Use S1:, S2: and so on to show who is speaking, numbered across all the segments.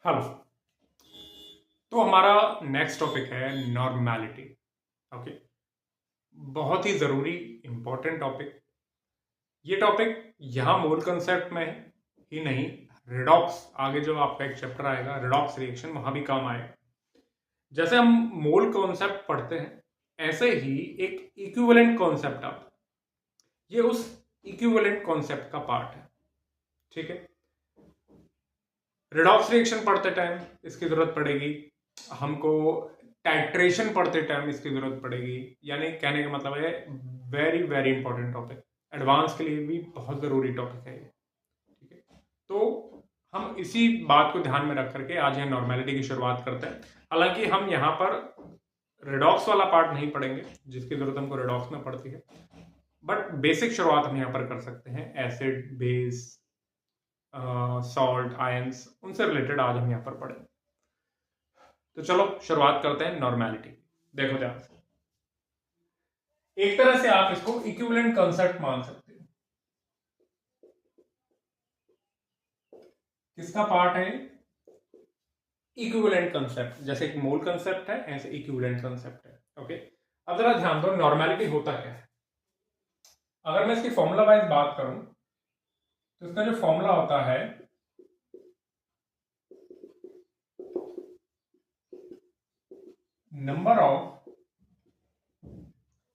S1: Hello. तो हमारा next topic है नॉर्मैलिटी। ओके, बहुत ही ज़रूरी इंपॉर्टेंट टॉपिक। ये टॉपिक यहाँ मोल कंसेप्ट में ही नहीं, रिडॉक्स आगे जो आपका एक चैप्टर आएगा रिडॉक्स रिएक्शन, वहाँ भी काम आएगा। जैसे हम मोल कॉन्सेप्ट पढ़ते हैं ऐसे ही एक इक्विवेलेंट कॉन्सेप्ट आता है। ये उस इक्विवेलेंट कॉन्सेप्ट का पार्ट है। ठीक है, रिडॉक्स रिएक्शन पढ़ते टाइम इसकी जरूरत पड़ेगी हमको, टाइट्रेशन पढ़ते टाइम इसकी जरूरत पड़ेगी। यानी कहने का मतलब है very very important topic, advance के लिए भी बहुत जरूरी टॉपिक है ये। ठीक है, तो हम इसी बात को ध्यान में रख करके आज यहाँ नॉर्मेलिटी की शुरुआत करते हैं। हालांकि हम यहाँ पर रिडॉक्स वाला पार्ट नहीं पढ़ेंगे जिसकी जरूरत हमको रिडॉक्स में पड़ती है, बट बेसिक शुरुआत हम यहाँ पर कर सकते हैं। एसिड, बेस, सॉल्ट, आयंस, उनसे रिलेटेड आज हम यहाँ पर पढ़ेंगे। तो चलो शुरुआत करते हैं नॉर्मैलिटी। देखो ध्यान से, एक तरह से आप इसको इक्विवेलेंट कॉन्सेप्ट मान सकते हो। किसका पार्ट है? Equivalent concept. जैसे एक मोल कॉन्सेप्ट है ऐसे इक्विवेलेंट कॉन्सेप्ट है। ओके, अब जरा ध्यान दो नॉर्मैलिटी होता क्या है। अगर मैं इसकी फॉर्मूला वाइज बात करूं तो इसका जो फॉर्मूला होता है number of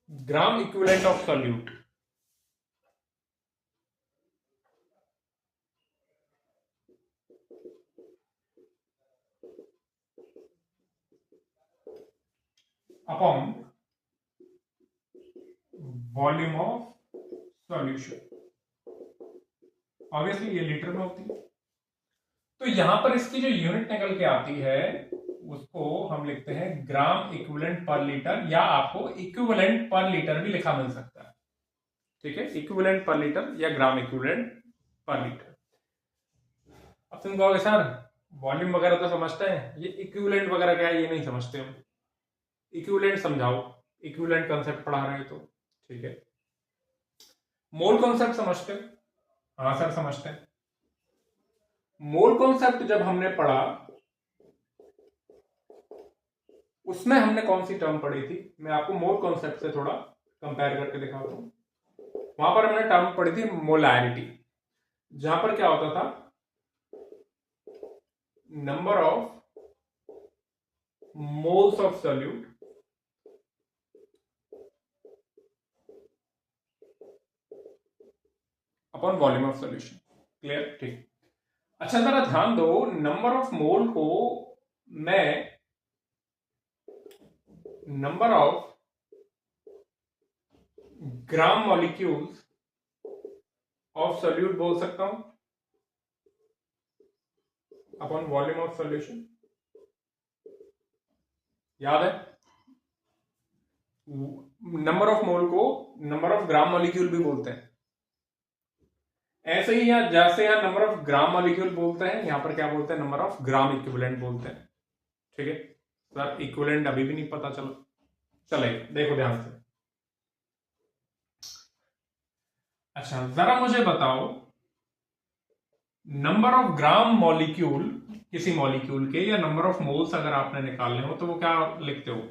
S1: gram equivalent of solute upon volume of solution. Obviously ये लीटर में होती है, तो यहां पर इसकी जो यूनिट निकल के आती है उसको हम लिखते हैं ग्राम इक्विवेलेंट पर लीटर, या आपको इक्विवेलेंट पर लीटर भी लिखा मिल सकता है। ठीक है, इक्विवेलेंट पर लीटर या ग्राम इक्विवेलेंट पर लीटर। अब तुम कहोगे सर वॉल्यूम वगैरह तो समझते हैं, ये इक्विवेलेंट वगैरह क्या है ये नहीं समझते हम। इक्विवेलेंट समझाओ, इक्विवेलेंट कंसेप्ट पढ़ा रहे हो तो। ठीक है, मोल कॉन्सेप्ट समझते हैं? हाँ सर समझते हैं। मोल कॉन्सेप्ट जब हमने पढ़ा उसमें हमने कौन सी टर्म पढ़ी थी? मैं आपको मोल कॉन्सेप्ट से थोड़ा कंपेयर करके दिखाता हूं। वहां पर हमने टर्म पढ़ी थी मोलैरिटी, जहां पर क्या होता था number of moles of solute upon volume of solution. Clear? ठीक। अच्छा जरा ध्यान दो, नंबर ऑफ मोल को मैं number of gram molecules of solute बोल सकता हूं अपॉन वॉल्यूम ऑफ सॉल्यूशन। याद है, नंबर ऑफ मोल को नंबर ऑफ ग्राम मॉलिक्यूल भी बोलते हैं। ऐसे ही यहां जैसे यहां नंबर ऑफ ग्राम मॉलिक्यूल बोलते हैं, यहां पर क्या बोलते हैं? नंबर ऑफ ग्राम इक्विवेलेंट बोलते हैं। ठीक है सर, इक्विवेलेंट अभी भी नहीं पता चले देखो ध्यान से। अच्छा जरा मुझे बताओ, नंबर ऑफ ग्राम मॉलिक्यूल किसी मॉलिक्यूल के या नंबर ऑफ मोल्स अगर आपने निकालने हो तो वो क्या लिखते हो?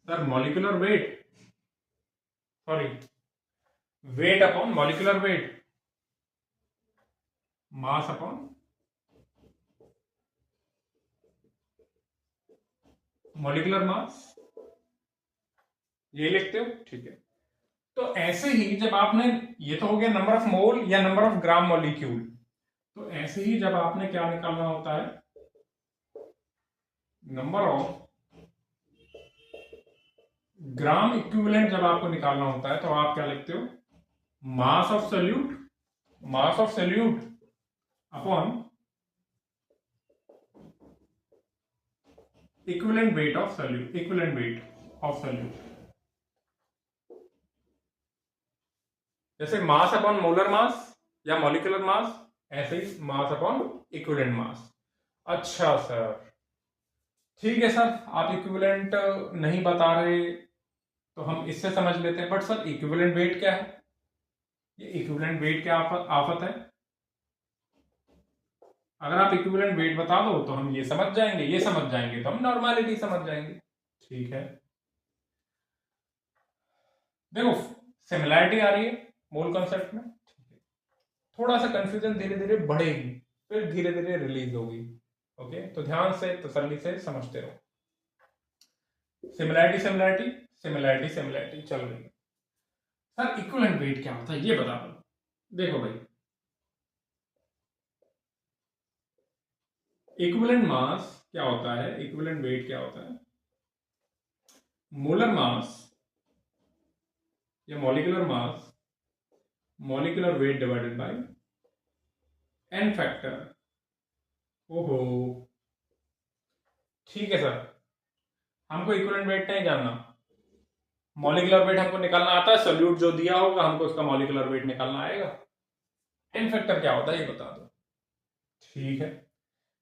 S1: Sir molecular weight, sorry weight upon molecular weight, मास अपॉन मॉलिक्यूलर मास, ये लिखते हो। ठीक है, तो ऐसे ही जब आपने, ये तो हो गया नंबर ऑफ मोल या नंबर ऑफ ग्राम मॉलिक्यूल, तो ऐसे ही जब आपने क्या निकालना होता है नंबर ऑफ ग्राम इक्विवेलेंट, जब आपको निकालना होता है तो आप क्या लिखते हो? मास of solute, mass of solute upon equivalent weight of solute, equivalent weight of solute. जैसे मास अपॉन मोलर मास या मॉलिक्यूलर मास, ऐसे ही मास अपॉन इक्विवेलेंट मास। अच्छा सर, ठीक है सर, आप इक्विवेलेंट नहीं बता रहे तो हम इससे समझ लेते हैं, बट सर इक्विवेलेंट वेट क्या है? ये इक्विवेलेंट वेट क्या आफत है? अगर आप इक्विवेलेंट वेट बता दो तो हम ये समझ जाएंगे, ये समझ जाएंगे तो हम नॉर्मेलिटी समझ जाएंगे। ठीक है, देखो सिमिलैरिटी आ रही है मोल कॉन्सेप्ट में। थोड़ा सा कंफ्यूजन धीरे धीरे बढ़ेगी, फिर धीरे धीरे रिलीज होगी। ओके, तो ध्यान से तसल्ली से समझते रहो। सिमिलैरिटी सिमिलैरिटी सिमिलैरिटी सिमिलैरिटी चल रही है। सर इक्विवेलेंट वेट क्या होता है ये बता दो। देखो भाई, इक्विवेलेंट मास क्या होता है, इक्विवेलेंट वेट क्या होता है? मोलर मास या molecular mass, molecular weight divided by n factor. ओहो, ठीक है सर, हमको इक्विवेलेंट वेट नहीं जानना, मॉलिक्यूलर वेट हमको निकालना आता है, सोल्यूट जो दिया होगा हमको उसका मॉलिक्यूलर वेट निकालना आएगा। एन फैक्टर क्या होता है ये बता दो। ठीक है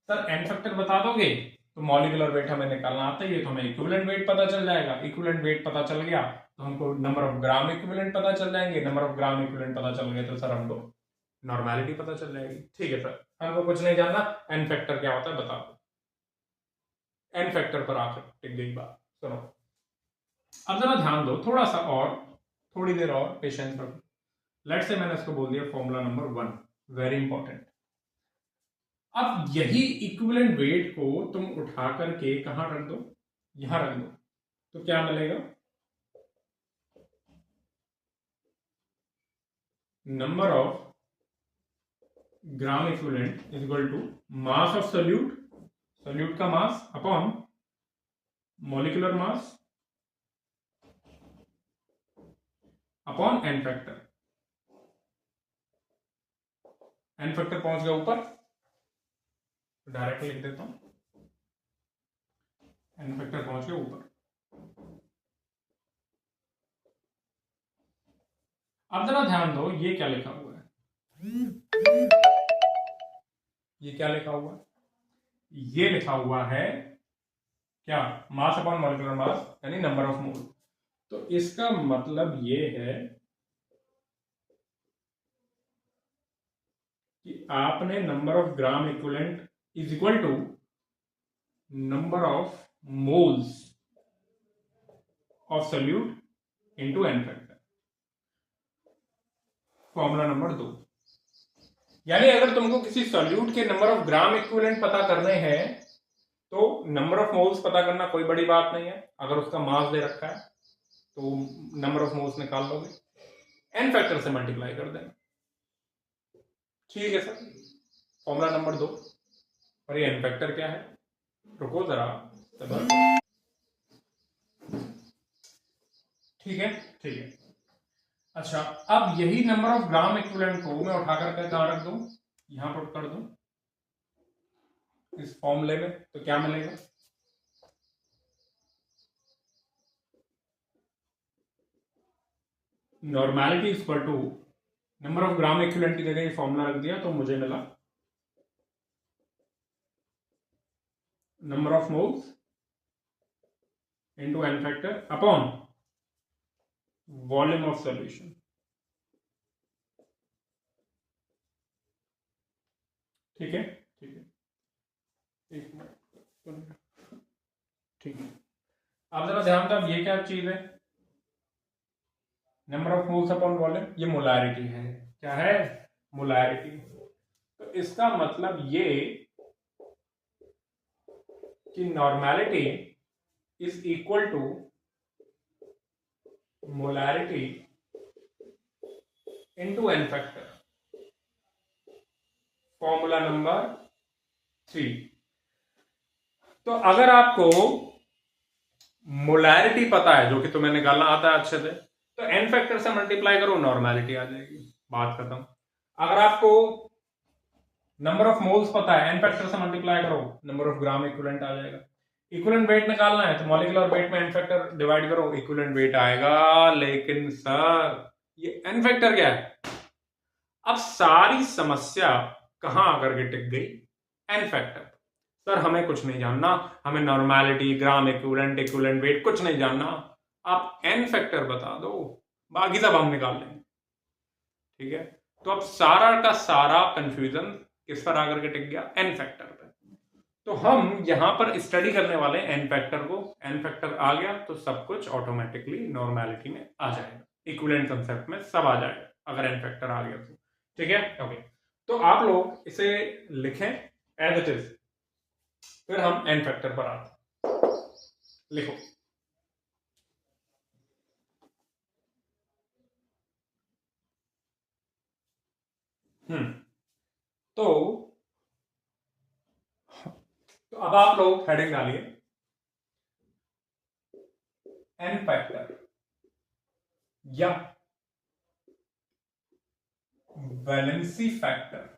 S1: सर, एन फैक्टर बता दोगे तो मॉलिक्यूलर वेट हमें निकालना आता है, ये तो हमें इक्विवेलेंट वेट पता चल जाएगा। इक्विवेलेंट वेट पता चल गया तो हमको नंबर ऑफ ग्राम इक्विवेलेंट पता चल जाएंगे, नंबर ऑफ ग्राम इक्विवेलेंट पता चल गए तो सर हमको नॉर्मेलिटी पता चल जाएगी। ठीक है सर, हमको कुछ नहीं जानना, एन फैक्टर क्या होता है बता दो। एन फैक्टर पर आकर टिक गई बात। सुनो, अब जरा ध्यान दो, थोड़ा सा और, थोड़ी देर और पेशेंस रखो। लेट से मैंने इसको बोल दिया फॉर्मूला नंबर 1, वेरी इंपॉर्टेंट। अब यही इक्विवेलेंट वेट को तुम उठा करके कहां रख दो, यहां रख दो, तो क्या मिलेगा? Number of gram equivalent is equal to mass of solute, solute का mass upon molecular mass upon n factor. N factor पहुंच गया ऊपर, डायरेक्ट लिख देता हूं, एन फैक्टर पहुंच गया ऊपर। अब जरा ध्यान दो, ये क्या लिखा हुआ है, ये क्या लिखा हुआ है? ये लिखा हुआ है क्या? मास अपॉन मॉलिक्यूलर मास यानी नंबर ऑफ मोल। तो इसका मतलब ये है कि आपने number of gram equivalent is equal to number of moles of solute into n factor, formula number 2। यानी अगर तुमको किसी सोल्यूट के नंबर ऑफ ग्राम इक्विवेलेंट पता करने हैं तो नंबर ऑफ मोल्स पता करना कोई बड़ी बात नहीं है। अगर उसका मास दे रखा है तो नंबर ऑफ मोल्स निकाल लोगे, एन फैक्टर से मल्टीप्लाई कर देना। ठीक है सर, फॉर्मूला नंबर 2। और ये एन फैक्टर क्या है? रुको जरा, ठीक है ठीक है। अच्छा, अब यही नंबर ऑफ ग्राम इक्विवेलेंट को मैं उठा करके कहां रख दूं, यहां पुट कर दूं इस फॉर्मूले में, तो क्या मिलेगा? Normality is equal to number of gram equivalent की जगह ये फॉर्मूला रख दिया तो मुझे मिला number of moles into n factor upon volume of solution. ठीक है ठीक है, एक मिनट, ठीक है। अब जरा ध्यान दो, ये क्या चीज है? Number of moles upon volume, ये मोलैरिटी है। क्या है? मोलैरिटी। तो इसका मतलब ये कि normality is equal to molarity into n factor, formula number 3। तो अगर आपको मोलैरिटी पता है, जो कि तुम्हें निकालना आता है अच्छे से, तो एन फैक्टर से मल्टीप्लाई करो, नॉर्मेलिटी आ जाएगी, बात खत्म। अगर आपको नंबर ऑफ मोल्स पता है, एन फैक्टर से मल्टीप्लाई करो, नंबर ऑफ ग्राम इक्विवेलेंट आ जाएगा। इक्विवेलेंट वेट निकालना है तो मॉलिक्यूलर वेट में एन फैक्टर डिवाइड करो, इक्विवेलेंट वेट आएगा। लेकिन सर ये एन फैक्टर क्या है? अब सारी समस्या कहां आकर के टिक गई? N factor. सर हमें कुछ नहीं जानना, हमें normality, gram equivalent, equivalent weight कुछ नहीं जानना, आप एन फैक्टर बता दो, बाकी सब हम निकाल लेंगे। ठीक है, तो अब सारा का सारा कंफ्यूजन किस पर आकर के टिक गया, एन फैक्टर पे। तो हम यहां पर स्टडी करने वाले एन फैक्टर को, एन फैक्टर आ गया तो सब कुछ ऑटोमेटिकली नॉर्मेलिटी में आ जाएगा, इक्विवेलेंट कंसेप्ट में सब आ जाएगा अगर एन फैक्टर आ गया तो। ठीक है, ओके। तो आप लोग इसे लिखें एज इट इज, फिर हम एन फैक्टर पर आते। लिखो। तो अब आप लोग हेडिंग डालिए एन फैक्टर या वैलेंसी फैक्टर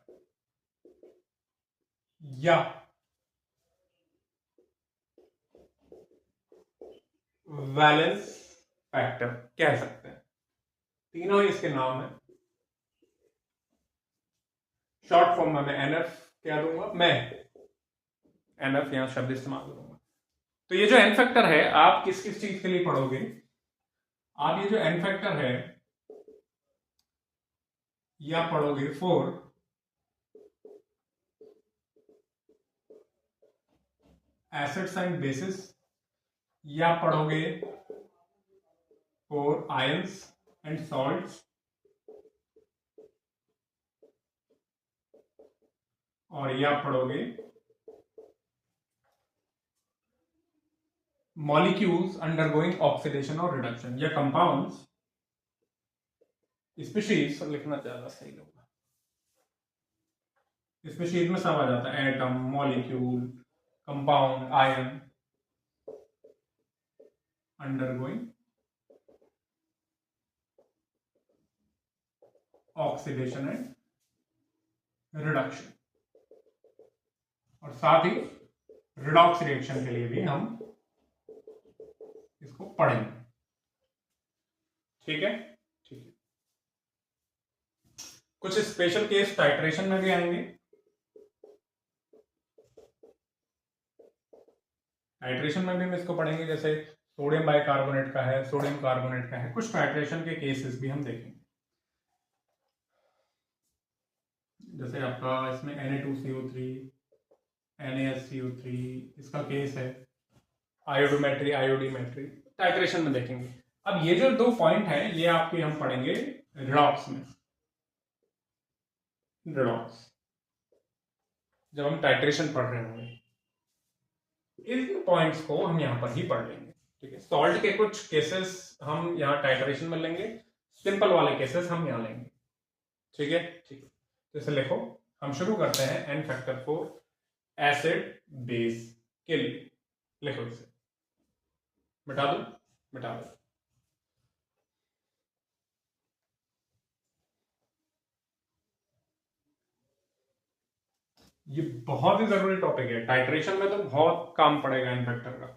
S1: या वैलेंस फैक्टर कह सकते हैं, तीनों ही इसके नाम है। शॉर्ट फॉर्म में मैं एनएफ क्या दूंगा, मैं एनएफ यहां शब्द इस्तेमाल करूंगा। तो ये जो एन फैक्टर है आप किस किस चीज के लिए पढ़ोगे, आप ये जो एन फैक्टर है या पढ़ोगे फॉर एसिड्स एंड बेसिस, या पढ़ोगे फॉर आयंस एंड सॉल्ट्स, और या पढ़ोगे मॉलिक्यूल्स अंडरगोइंग ऑक्सीडेशन और रिडक्शन, या कंपाउंड्स, स्पीशीज लिखना ज्यादा सही होगा, स्पीशीज में सब आ जाता है, atom, molecule, compound, ion, undergoing oxidation and reduction, और साथ ही रिडॉक्स रिएक्शन के लिए भी हम इसको पढ़ेंगे। ठीक है, ठीक है। कुछ स्पेशल केस टाइट्रेशन में भी आएंगे, टाइट्रेशन में भी हम इसको पढ़ेंगे, जैसे सोडियम बाइकार्बोनेट का है, सोडियम कार्बोनेट का है, कुछ टाइट्रेशन के केसेस भी हम देखेंगे। जैसे आपका इसमें Na2CO3, NaSCO3 इसका केस है, आयोडोमेट्री, आयोडीमेट्री, टाइट्रेशन में देखेंगे। अब ये जो दो पॉइंट है ये आपके हम पढ़ेंगे रिडॉक्स में, रिडॉक्स जब हम टाइट्रेशन पढ़ रहे होंगे, इन पॉइंट्स को हम यहां पर ही पढ़ लेंगे। ठीक है, सॉल्ट के कुछ केसेस हम यहाँ टाइट्रेशन में लेंगे, सिंपल वाले केसेस हम यहाँ लेंगे। ठीक है, ठीक है। तो इसे लिखो, हम शुरू करते हैं n factor for acid base के लिए। लिखो इसे, मिटा दो, मिटा दो। ये बहुत ही जरूरी टॉपिक है, टाइट्रेशन में तो बहुत काम पड़ेगा एन फैक्टर का।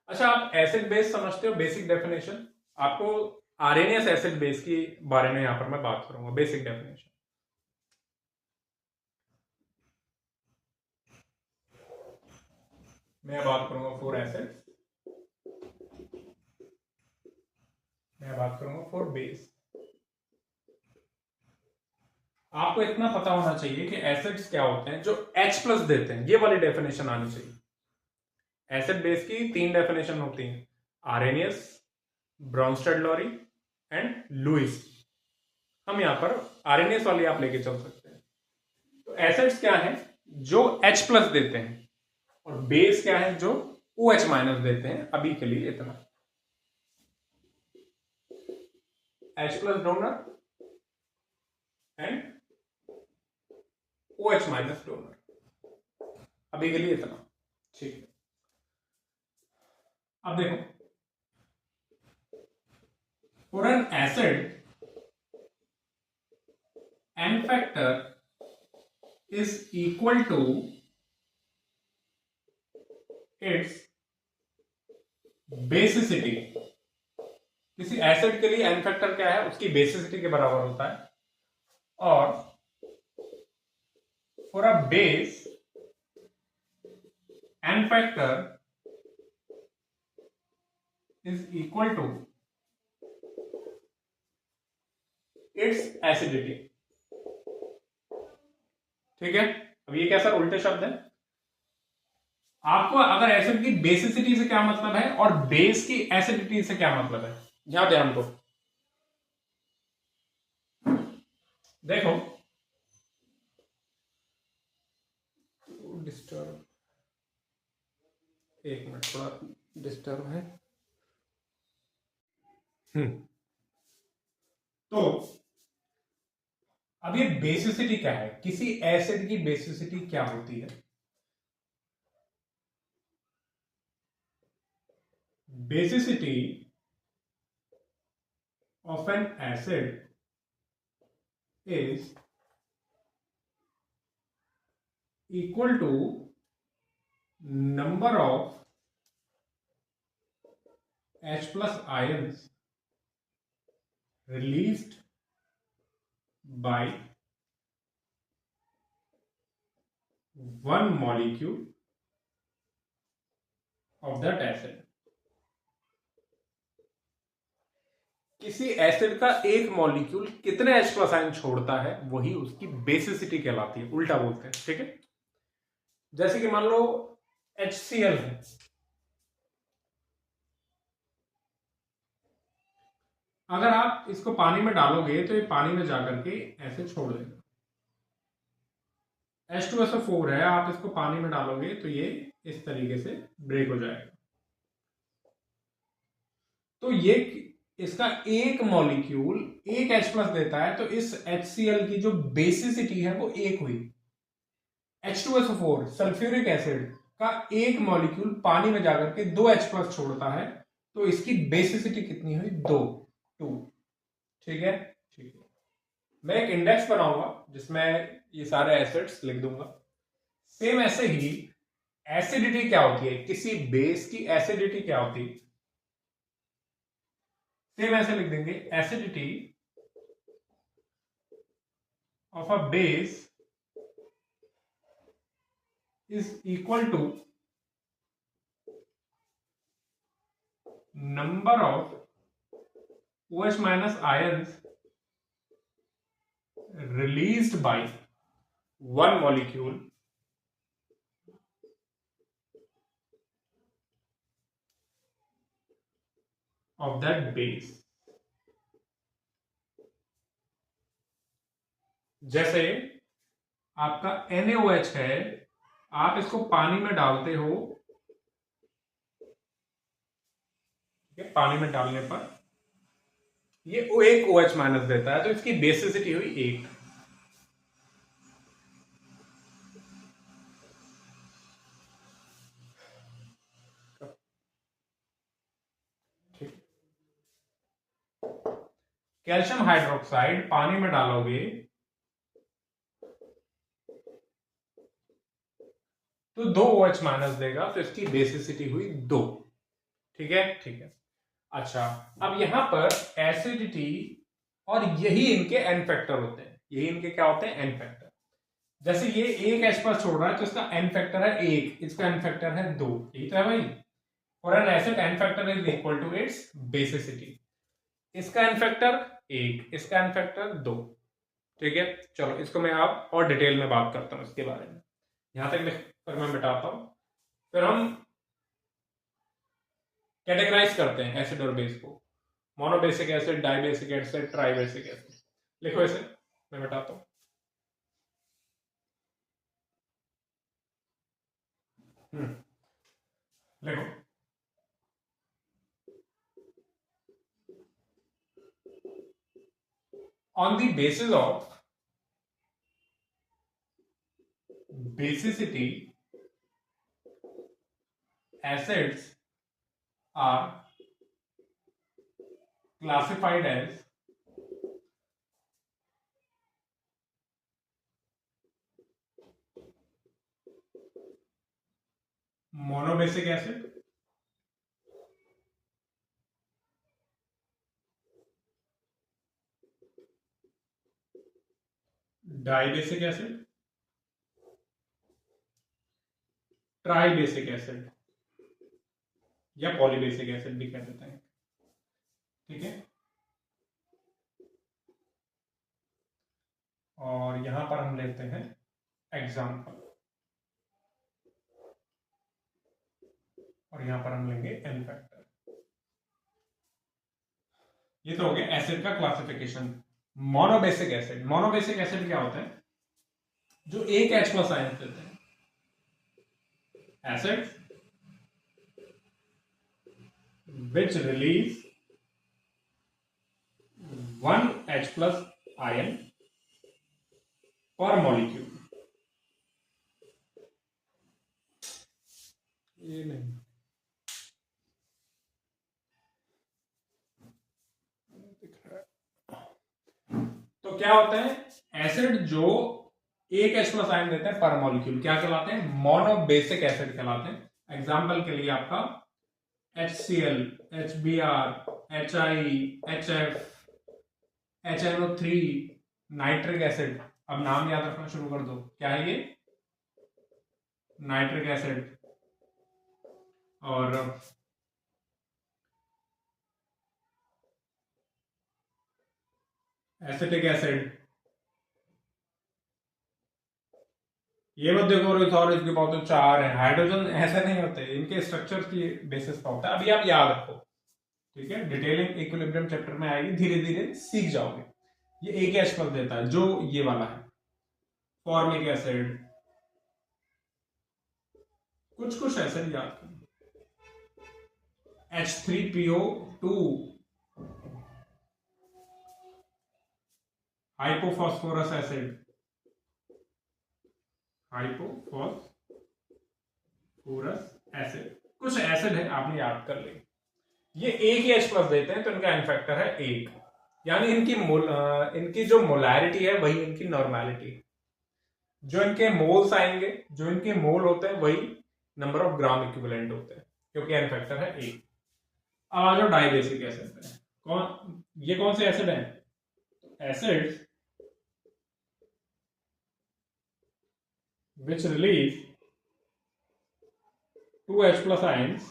S1: अच्छा, आप एसिड बेस समझते हो, बेसिक डेफिनेशन आपको आरएनएस एसिड बेस की बारे में यहां पर मैं बात करूंगा, बेसिक डेफिनेशन। मैं बात करूंगा फॉर एसिड, मैं बात करूंगा फॉर बेस। आपको इतना पता होना चाहिए कि एसिड्स क्या होते हैं जो H+ देते हैं, ये वाली डेफिनेशन आनी चाहिए। एसिड बेस की तीन डेफिनेशन होती हैं, आरएनएस, ब्राउनस्टेड-लॉरी एंड लुईस। हम यहां पर आरएनएस वाली आप लेके चल सकते हैं। तो एसिड्स क्या है जो H+ देते हैं, और बेस क्या है जो OH- देते हैं। अभी के लिए इतना, H+ donor and OH- donor, अभी के लिए इतना। ठीक है, अब देखो, for an acid n factor is equal to its basicity. किसी एसिड के लिए एन फैक्टर क्या है, उसकी बेसिसिटी के बराबर होता है। और for a base n factor is equal to its acidity. ठीक है, अब ये कैसा उल्टे शब्द है? आपको अगर एसिड की बेसिसिटी से क्या मतलब है और बेस की एसिडिटी से क्या मतलब है, यहां ध्यान दो। देखो, डिस्टर्ब, एक मिनट, थोड़ा डिस्टर्ब है। तो अब ये बेसिसिटी क्या है, किसी एसिड की बेसिसिटी क्या होती है? Basicity of N acid is equal to number of H plus ions released by one molecule of that acid। किसी एसिड का एक मॉलिक्यूल कितने H प्लस आयन छोड़ता है वही उसकी बेसिसिटी कहलाती है, उल्टा बोलते हैं। ठीक है, जैसे कि मान लो HCl है, अगर आप इसको पानी में डालोगे तो ये पानी में जाकर के ऐसे छोड़ देगा। H2SO4 है, आप इसको पानी में डालोगे तो ये इस तरीके से ब्रेक हो जाएगा। तो ये इसका एक मॉलिक्यूल एक H प्लस देता है, तो इस HCl की जो बेसिसिटी है वो एक हुई। H2SO4 सल्फ्यूरिक एसिड का एक मॉलिक्यूल पानी में जाकर के दो H प्लस छोड़ता है, तो इसकी बेसिसिटी कितनी हुई? 2। ठीक है, ठीक है। मैं एक इंडेक्स बनाऊंगा जिसमें ये सारे एसिड्स लिख दूंगा। सेम ऐसे ही एसिडिटी क्या होती है, किसी बेस की एसिडिटी क्या होती है, सेम ऐसे लिख देंगे, acidity of a base is equal to number of OH minus ions released by one molecule of that base। जैसे आपका NaOH है, आप इसको पानी में डालते हो, पानी में डालने पर ये एक OH माइनस देता है, तो इसकी बेसिसिटी हुई 1। कैल्शियम हाइड्रोक्साइड पानी में डालोगे तो 2 OH माइनस देगा, तो इसकी बेसिसिटी हुई 2। ठीक है, ठीक है। अच्छा, अब यहां पर एसिडिटी और यही इनके एन फैक्टर होते हैं, यही इनके क्या होते हैं? N factor. जैसे ये एक H प्लस छोड़ रहा है तो इसका एन फैक्टर है 1, इसका एन फैक्टर है 2, यही तो है भाई। For an acid n factor is equal to its basicity. इसका एन फैक्टर 1, इसका एन फैक्टर 2। ठीक है, चलो इसको मैं आप और डिटेल में बात करता हूं इसके बारे में, यहां तक लिख कर मैं मिटाता हूं, फिर हम कैटेगराइज करते हैं एसिड और बेस को, monobasic acid, dibasic acid, tribasic acid. लिखो इसे, मैं मिटाता हूं। देखो, on the basis of basicity, acids are classified as monobasic acid, dibasic acid, tribasic acid। या पॉलीबेसिक एसिड भी कह देते हैं। ठीक है, और यहां पर हम लेते हैं एग्जाम्पल, और यहां पर हम लेंगे एन फैक्टर। ये तो हो गया एसिड का classification. Monobasic acid, monobasic acid क्या होता है? जो एक H प्लस आयन देते हैं। Acid which release one H plus ion पर मॉलिक्यूल। ये नहीं दिख रहा है। तो क्या होता है? एसिड जो एक H प्लस आयन देते हैं पर मॉलिक्यूल, क्या कहलाते हैं? मोनोबेसिक एसिड कहलाते हैं। एग्जाम्पल के लिए आपका HCl, HBr, HI, HF, HNO3, nitric acid. अब नाम याद रखना शुरू कर दो, क्या है ये? Nitric acid. और एसिटिक एसिड। ये मत देखो रोहित और इसके पास तो चार है, हाइड्रोजन ऐसे नहीं होते, इनके स्ट्रक्चर की बेसिस पर होता है। अभी आप याद रखो, ठीक है, डिटेलिंग इक्विलिब्रियम चैप्टर में आएगी, धीरे धीरे सीख जाओगे। ये एक H प्लस देता है, जो ये वाला है फॉर्मिक एसिड। कुछ कुछ एसिड याद करो, H3PO2, hypophosphorous acid, hypophosphorous acid. कुछ एसिड है, आपने याद कर ले। ये एक ही H प्लस देते हैं, तो इनका एन फैक्टर है एक, यानी इनकी जो मोलैरिटी है वही इनकी नॉर्मेलिटी है। जो इनके मोल्स आएंगे, जो इनके मोल होते हैं, वही नंबर ऑफ ग्राम इक्विवेलेंट होते हैं, क्योंकि एन फैक्टर है एक। अब आ जाओ डाइबेसिक एसिड पे। ये कौन से एसिड है? Acid which release 2H plus ions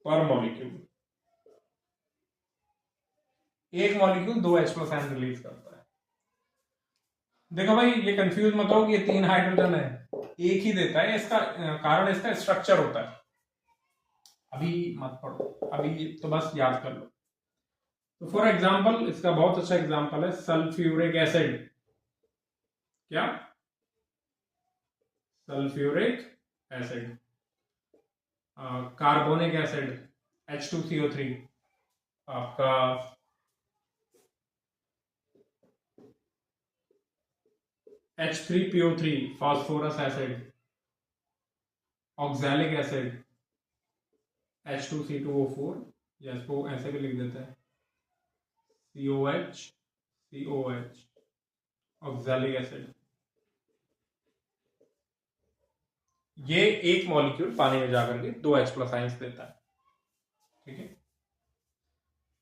S1: per molecule। एक molecule 2H plus ion release करता है। देखो भाई, ये कंफ्यूज मत हो कि ये 3 हाइड्रोजन है, एक ही देता है। इसका कारण इसका स्ट्रक्चर होता है। अभी मत पढ़ो, अभी तो बस याद कर लो। तो फॉर एग्जांपल, इसका बहुत अच्छा एग्जांपल है सल्फ्यूरिक एसिड। क्या? Sulphuric acid. Carbonic acid H2CO3, आपका H3PO3 phosphorus acid, oxalic acid H2C2O4, या इसको ऐसे भी लिख देते हैं COH ऑक्सैलिक एसिड। ये एक मॉलिक्यूल पानी में जाकर के 2H प्लस आयंस देता है। ठीक है,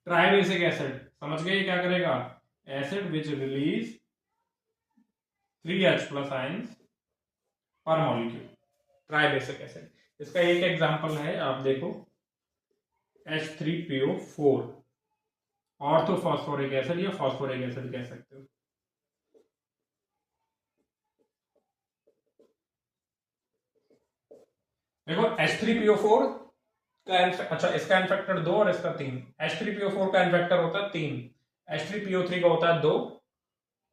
S1: ट्राइबेसिक एसिड समझ गए क्या करेगा? Acid which release 3H plus ions per molecule, tribasic acid. इसका एक एग्जांपल है, आप देखो H3PO4, ऑर्थोफॉस्फोरिक एसिड या फॉस्फोरिक एसिड कह सकते हो। देखो H3PO4 का अच्छा, इसका एन फैक्टर 2 और इसका 3। H3PO4 का एन फैक्टर होता है 3, H3PO3 का होता है 2,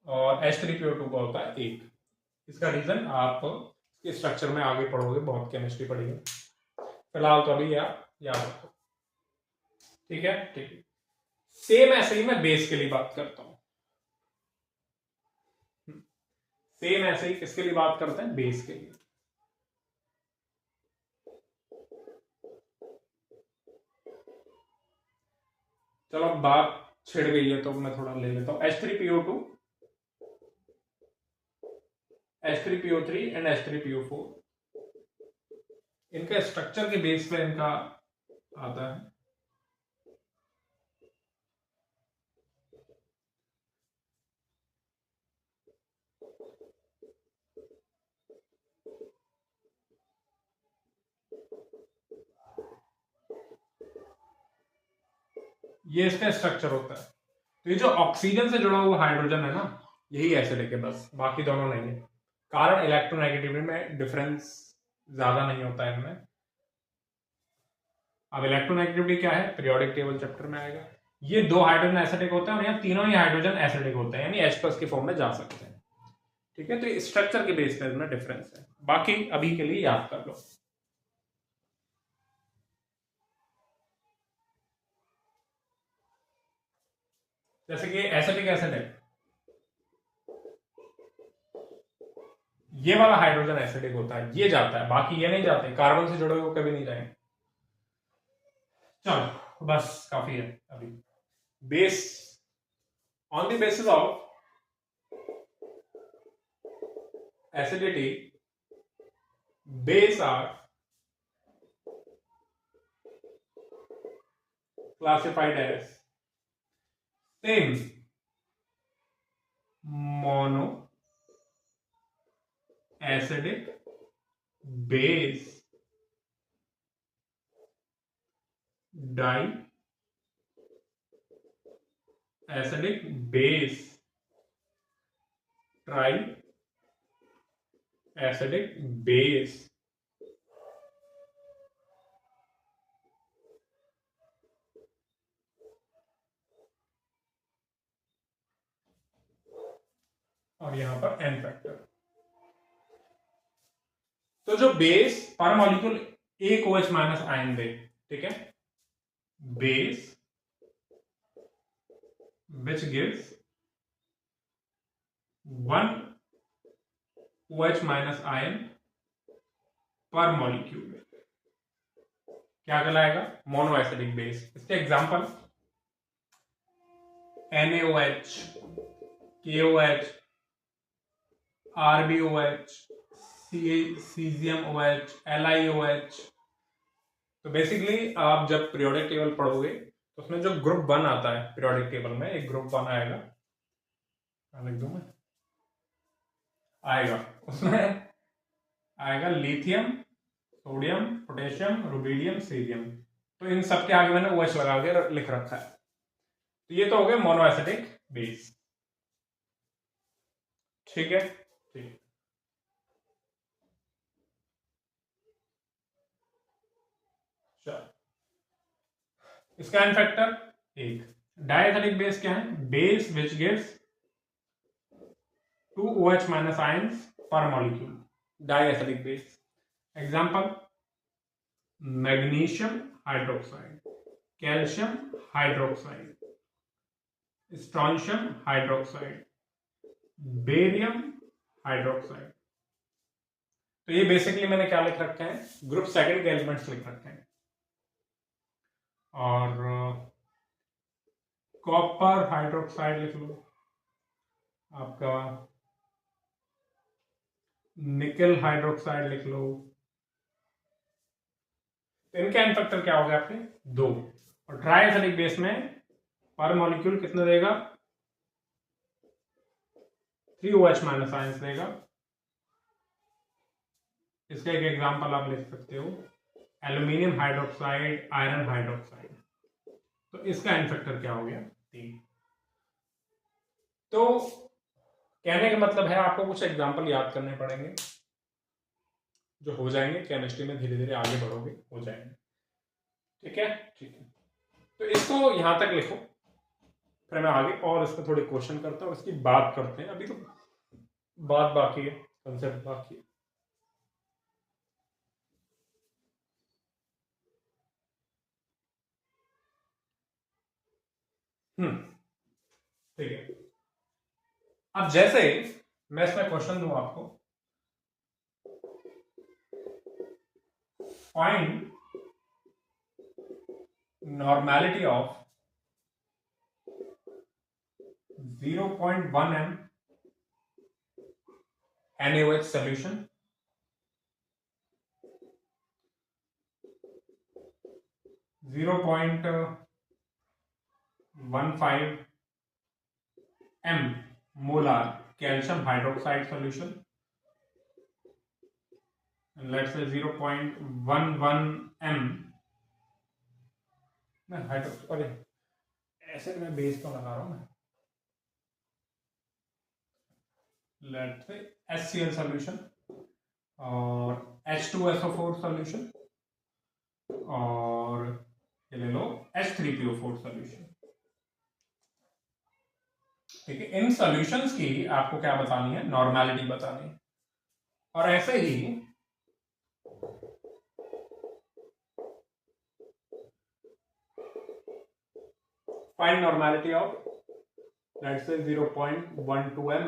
S1: और H3PO2 का होता है 1। इसका रीजन आप इसके स्ट्रक्चर में आगे पढ़ोगे, बहुत केमिस्ट्री पढ़ेंगे, फिलहाल तो अभी आप याद रखो। ठीक है, ठीक है। सेम ऐसे ही मैं बेस के लिए बात करता हूं। सेम ऐसे ही किसके लिए बात करते हैं? बेस के लिए। चलो, बात छिड़ गई है तो मैं थोड़ा ले लेता हूं। H3PO2, H3PO3 एंड H3PO4, इनका स्ट्रक्चर के बेस पे इनका आता है। ये इसका स्ट्रक्चर होता है। तो ये जो ऑक्सीजन से जुड़ा हुआ हाइड्रोजन है ना, यही एसिडिक है, बस बाकी दोनों नहीं है। कारण इलेक्ट्रोनेगेटिविटी में डिफरेंस ज्यादा नहीं होता है इनमें। अब इलेक्ट्रोनेगेटिविटी क्या है, पीरियोडिक टेबल चैप्टर में आएगा। ये दो हाइड्रोजन एसिडिक होते हैं और यहाँ तीनों ही हाइड्रोजन एसिडिक होते हैं, यानी H+ की फॉर्म में जा सकते हैं। ठीक है, तो ये स्ट्रक्चर के बेस पे इसमें डिफरेंस है, बाकी अभी के लिए याद कर लो। जैसे कि एसिटिक एसिड है, ये वाला हाइड्रोजन एसिडिक होता है, ये जाता है, बाकी ये नहीं जाते, कार्बन से जुड़े हुए कभी नहीं जाएंगे। चलो बस काफी है अभी। Base, on the basis of acidity, base are classified as same mono acidic base, di acidic base, tri acidic base। और यहां पर n फैक्टर। तो जो बेस पर मॉलिक्यूल एक OH माइनस आयन दे, ठीक है, base which gives 1 OH minus ion पर मॉलिक्यूल क्या कहलाएगा, मोनो एसिडिक बेस। इसके example NaOH, KOH, RbOH, CgMOH, LiOH। तो बेसिकली आप जब पीरियोडिक टेबल पढ़ोगे तो उसमें जो ग्रुप 1 आता है पीरियोडिक टेबल में, एक ग्रुप 1 आएगा, लिख दूं मैं, आएगा, उसमें आएगा लिथियम, सोडियम, पोटेशियम, रुबीडियम, सीरियम। तो इन सब के आगे मैंने OH लगा के लिख रखा है। तो ये तो हो गया मोनो एसिडिक बेस। ठीक है, ठीक। इसका एन फैक्टर 1। डायएसिडिक बेस क्या है, base which gives 2 OH minus ions per molecule, diacidic base. Example magnesium hydroxide, calcium hydroxide, strontium hydroxide, barium hydroxide. तो ये बेसिकली मैंने क्या लिख रखे हैं, ग्रुप 2 के एलिमेंट्स लिख रखे हैं। और कॉपर हाइड्रोक्साइड लिख लो, आपका निकल हाइड्रोक्साइड लिख लो। तो इनका एन फैक्टर क्या हो गया आपके 2। और ट्राइएसिडिक बेस में पर मॉलिक्यूल कितना देगा, 3 OH माइनस आयंस देगा। इसका एक एग्जांपल आप लिख सकते हो एल्यूमिनियम हाइड्रोक्साइड, आयरन हाइड्रोक्साइड। तो इसका एन फैक्टर क्या हो गया 3। तो कहने का मतलब है आपको कुछ एग्जांपल याद करने पड़ेंगे जो हो जाएंगे केमिस्ट्री में, धीरे धीरे आगे बढ़ोगे हो जाएंगे। ठीक है, ठीक है। तो इसको यहां तक लिखो, फिर मैं आगे और इस पर थोड़े क्वेश्चन करता हूँ, इसकी बात करते हैं। अभी तो बात बाकी है, कंसेप्ट बाकी है। ठीक है। अब जैसे मैं इसमें क्वेश्चन दूं आपको, find normality of 0.1 m NaOH solution, 0.15 m molar calcium hydroxide solution, and let's say 0.11 m acid में बेस तो लगा रहा हूं मैं, लेट्स से HCl सॉल्यूशन और H2SO4 सॉल्यूशन और ये ले लो H3PO4 सॉल्यूशन। ठीक है, इन सॉल्यूशंस की आपको क्या बतानी है, नॉर्मेलिटी बतानी है। और ऐसे ही find normality of let's say 0.12 m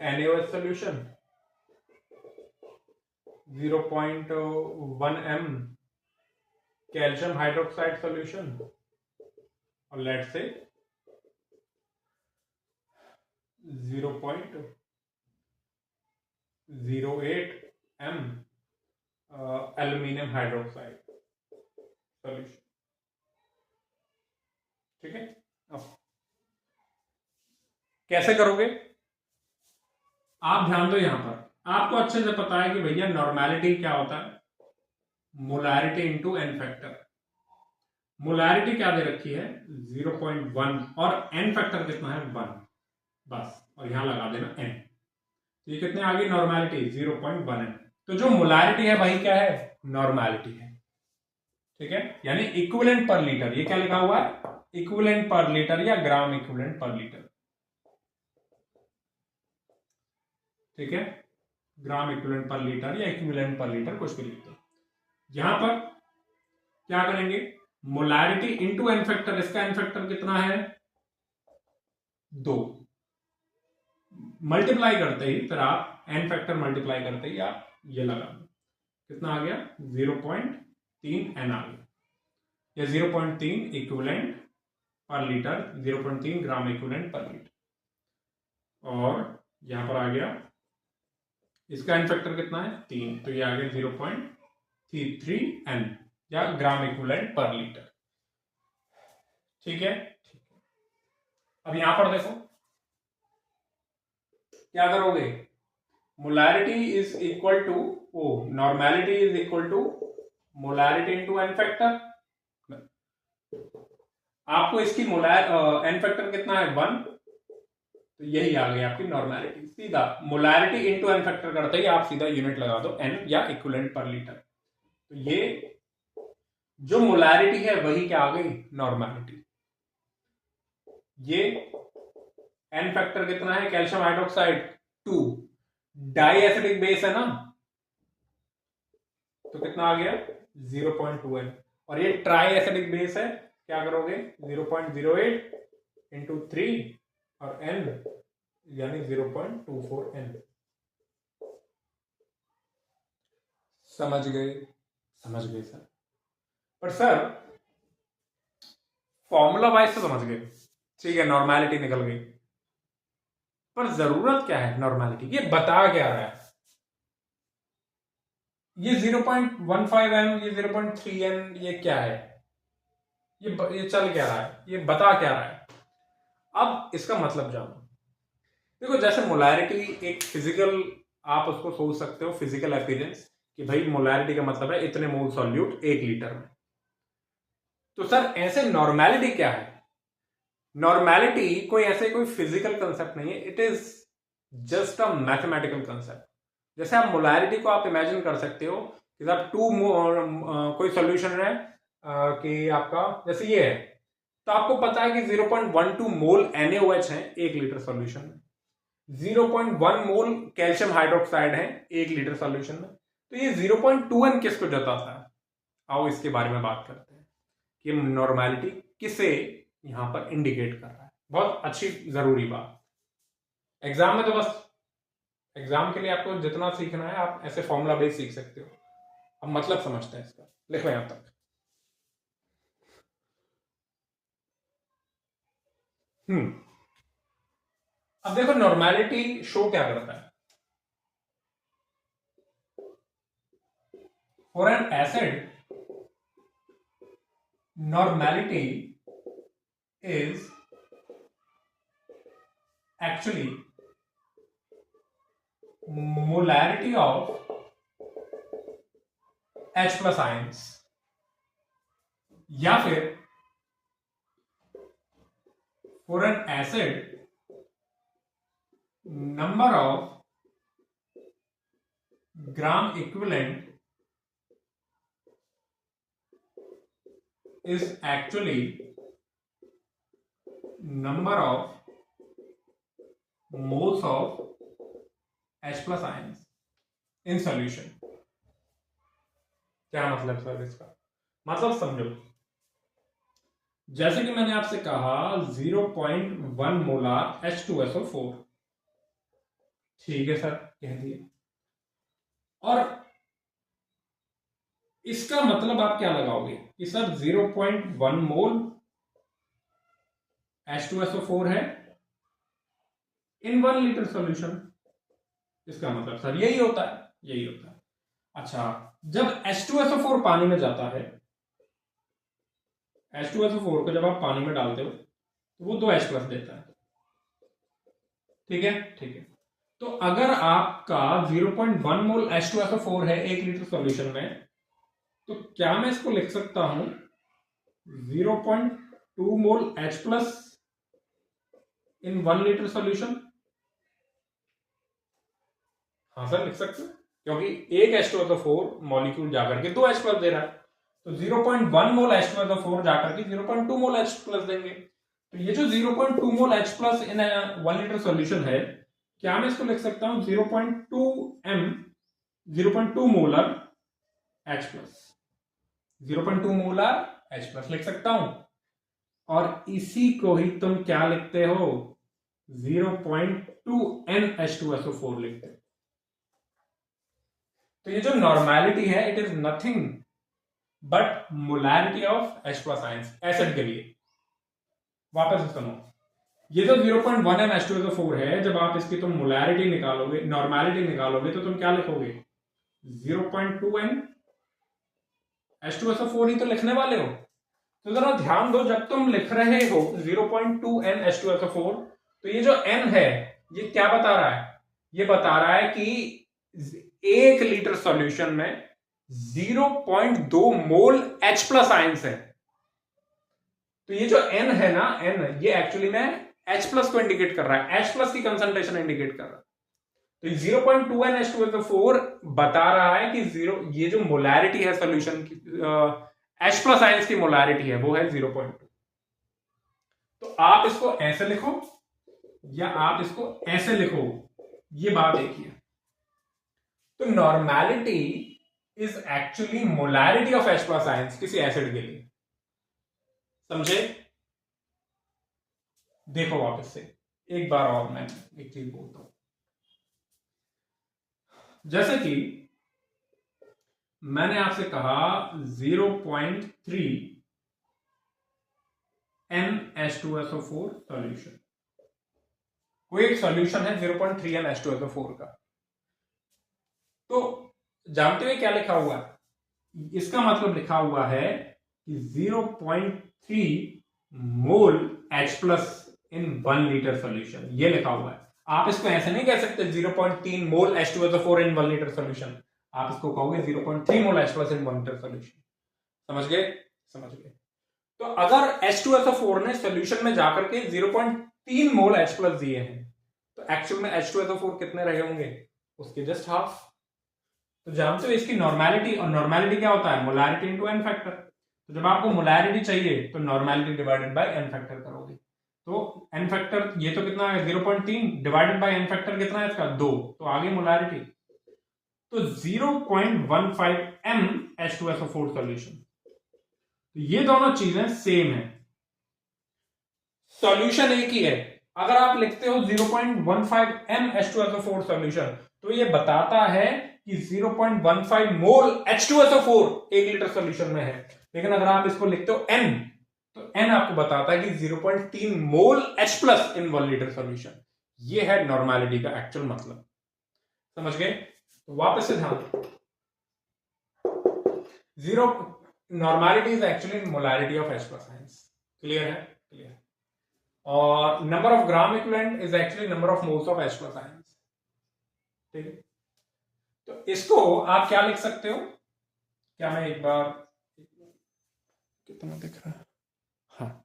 S1: NaOH solution, 0.1 m calcium hydroxide solution और let's say 0.08 m aluminium hydroxide solution. ठीक है, अब कैसे करोगे आप ध्यान दो। यहां पर आपको अच्छे से पता है कि भैया नॉर्मेलिटी क्या होता है, molarity into n factor. Molarity क्या दे रखी है 0.1 और एन फैक्टर कितना है 1 बस, और यहां लगा देना n। तो ये कितने आ गई नॉर्मेलिटी 0.1 n। तो जो मोलैरिटी है वही क्या है, नॉर्मेलिटी है। ठीक है, यानी इक्विवेलेंट पर लीटर, ये क्या लिखा हुआ है, इक्विवेलेंट पर लीटर या ग्राम इक्विवेलेंट पर लीटर। ठीक है, ग्राम इक्विवेलेंट पर लीटर या इक्विवेलेंट पर लीटर, कुछ भी लिख दो। यहां पर क्या करेंगे, मोलैरिटी इंटू एन फैक्टर, इसका एन फैक्टर कितना है 2, मल्टीप्लाई करते ही फिर आप एन फैक्टर मल्टीप्लाई करते ही आप ये लगा दो, कितना आ गया 0.3 n आ गया, या 0.3 इक्विवेलेंट पर लीटर, 0.3 ग्राम इक्विवेलेंट पर लीटर। और यहां पर आ गया इसका एन फैक्टर कितना है 3, तो ये आ गया 0.33 n या ग्राम इक्विवेलेंट पर लीटर। ठीक है, अब यहां पर देखो क्या करोगे, molarity is equal to normality is equal to molarity into n factor. आपको इसकी एन फैक्टर कितना है 1, तो यही आ गई आपकी नॉर्मेलिटी। सीधा मोलैरिटी इनटू एन फैक्टर करते ही आप सीधा यूनिट लगा दो n या इक्विवेलेंट पर लीटर। तो ये जो मोलैरिटी है वही क्या आ गई नॉर्मेलिटी। ये एन फैक्टर कितना है, calcium hydroxide 2, di acidic base है ना, तो कितना आ गया 0.2 n। और ये ट्राई एसिडिक बेस है, क्या करोगे 0.08 इंटू 3 और n यानी 0.24 n। समझ गए, समझ गए सर। पर सर फॉर्मूला वाइज तो समझ गए, ठीक है, नॉर्मेलिटी निकल गई, पर जरूरत क्या है नॉर्मेलिटी, ये बता क्या रहा है, ये 0.15 m, ये 0.3 n, ये क्या है, ये चल क्या रहा है, ये बता क्या रहा है। अब इसका मतलब जानो। देखो जैसे मोलैरिटी एक फिजिकल, आप उसको सोच सकते हो फिजिकल अपीयरेंस कि भाई मोलैरिटी का मतलब है इतने मोल सॉल्यूट 1 लीटर में। तो सर ऐसे नॉर्मेलिटी क्या है, नॉर्मेलिटी कोई ऐसे कोई फिजिकल कंसेप्ट नहीं है, it is just a mathematical concept. जैसे आप मोलैरिटी को आप इमेजिन कर सकते हो कि आप कोई सॉल्यूशन है कि आपका जैसे ये है, तो आपको पता है कि 0.12 मोल NaOH है 1 लीटर सॉल्यूशन में, 0.1 मोल कैल्शियम हाइड्रोक्साइड है 1 लीटर सॉल्यूशन में। तो ये 0.2 n किसको जताता है, आओ इसके बारे में बात करते हैं कि नॉर्मेलिटी किसे यहां पर इंडिकेट कर रहा है। बहुत अच्छी जरूरी बात, एग्जाम में तो बस एग्जाम के लिए आपको जितना सीखना है आप ऐसे फॉर्मूला बेस सीख सकते हो, अब मतलब समझते हैं इसका, लिखो यहां तक। अब देखो नॉर्मेलिटी शो क्या करता है, for an acid normality is actually molarity of H plus ions या फिर for an acid number of gram equivalent is actually number of moles of H plus ions in solution। क्या मतलब sir इसका? मतलब समझो, जैसे कि मैंने आपसे कहा 0.1 मोलार H2SO4, ठीक है सर, कह दिए। और इसका मतलब आप क्या लगाओगे कि सर 0.1 मोल H2SO4 है इन 1 लीटर सॉल्यूशन। इसका मतलब सर यही होता है, यही होता है। अच्छा, जब H2SO4 पानी में जाता है, H2SO4 को जब आप पानी में डालते हो तो वो 2H प्लस देता है, ठीक है, ठीक है। तो अगर आपका 0.1 मोल H2SO4 है 1 लीटर सॉल्यूशन में, तो क्या मैं इसको लिख सकता हूं 0.2 मोल H प्लस इन 1 लीटर सॉल्यूशन? हाँ सर, लिख सकते हैं, क्योंकि एक H2SO4 मॉलिक्यूल जाकर के 2H प्लस दे रहा है, तो 0.1 मोल H2SO4 जाकर के 0.2 मोल H प्लस देंगे। तो ये जो 0.2 मोल H प्लस इन 1 लीटर सॉल्यूशन है, क्या मैं इसको लिख सकता हूं 0.2 molar H plus, 0.2 molar H plus लिख सकता हूं। और इसी को ही तुम क्या लिखते हो, 0.2 NH2SO4 लिखते हो। तो ये जो नॉर्मेलिटी है, it is nothing but molarity of H plus ions acid के लिए। वापस से सुनो, ये जो 0.1 NH2SO4 है, जब आप इसकी तुम मोलैरिटी निकालोगे, नॉर्मेलिटी निकालोगे, तो तुम क्या लिखोगे 0.2 NH2SO4 ही तो लिखने वाले हो। तो जरा ध्यान दो, जब तुम लिख रहे हो 0.2 NH2SO4, तो ये जो N है ये क्या बता रहा है? ये बता रहा है कि 1 लीटर सॉल्यूशन में 0.2 मोल H प्लस आयंस है। तो ये जो N है ना, N ये एक्चुअली में H प्लस को इंडिकेट कर रहा है, H प्लस की कंसंट्रेशन इंडिकेट कर रहा है। तो 0.2 NH2SO4 बता रहा है कि ये जो मोलैरिटी है सॉल्यूशन की, H प्लस आयंस की मोलैरिटी है, वो है 0.2। तो आप इसको ऐसे लिखो या आप इसको ऐसे लिखो, ये बात एक ही है। तो normality is actually molarity of H plus ions किसी एसिड के लिए, समझे? देखो वापस से एक बार और मैं एक चीज बोलता हूं, जैसे कि मैंने आपसे कहा 0.3 NH2SO4 सॉल्यूशन, कोई एक सॉल्यूशन है 0.3 NH2SO4 का। तो जानते हुए क्या लिखा हुआ है? इसका मतलब लिखा हुआ है कि 0.3 मोल H प्लस इन 1 लीटर सॉल्यूशन, ये लिखा हुआ है। आप इसको ऐसे नहीं कह सकते 0.3 मोल H2SO4 इन 1 लीटर सॉल्यूशन, आप इसको कहोगे 0.3 मोल H प्लस इन 1 लीटर सॉल्यूशन। समझ गए? समझ गए। तो अगर H2SO4 ने सॉल्यूशन में जाकर के 0.3 मोल H प्लस दिए हैं, तो एक्चुअल में H2SO4 कितने रहे होंगे? उसके जस्ट हाफ। तो जानते हो इसकी नॉर्मेलिटी, और नॉर्मेलिटी क्या होता है? Molarity into n factor. तो जब आपको मोलैरिटी चाहिए तो normality divided by n factor करोगे। तो एन फैक्टर ये तो कितना है 0.3 डिवाइडेड बाय एन फैक्टर कितना है इसका 2, तो आगे मोलैरिटी। तो 0.15 m H2SO4 सॉल्यूशन। तो ये दोनों चीजें सेम है, सॉल्यूशन एक ही है। अगर आप लिखते हो 0.15 m H2SO4 सॉल्यूशन, तो ये बताता है कि 0.15 मोल H2SO4 1 लीटर सॉल्यूशन में है। लेकिन अगर आप इसको लिखते हो n, तो n आपको बताता है कि 0.3 मोल H प्लस इन 1 लीटर सॉल्यूशन। ये है नॉर्मेलिटी का एक्चुअल मतलब। समझ गए? तो वापस से ध्यान, normality is actually molarity of H plus ions. Clear है? क्लियर। और number of gram equivalent is actually number of moles of H plus ions. ठीक है, तो इसको आप क्या लिख सकते हो? क्या मैं एक बार, कितना दिख रहा है? हाँ,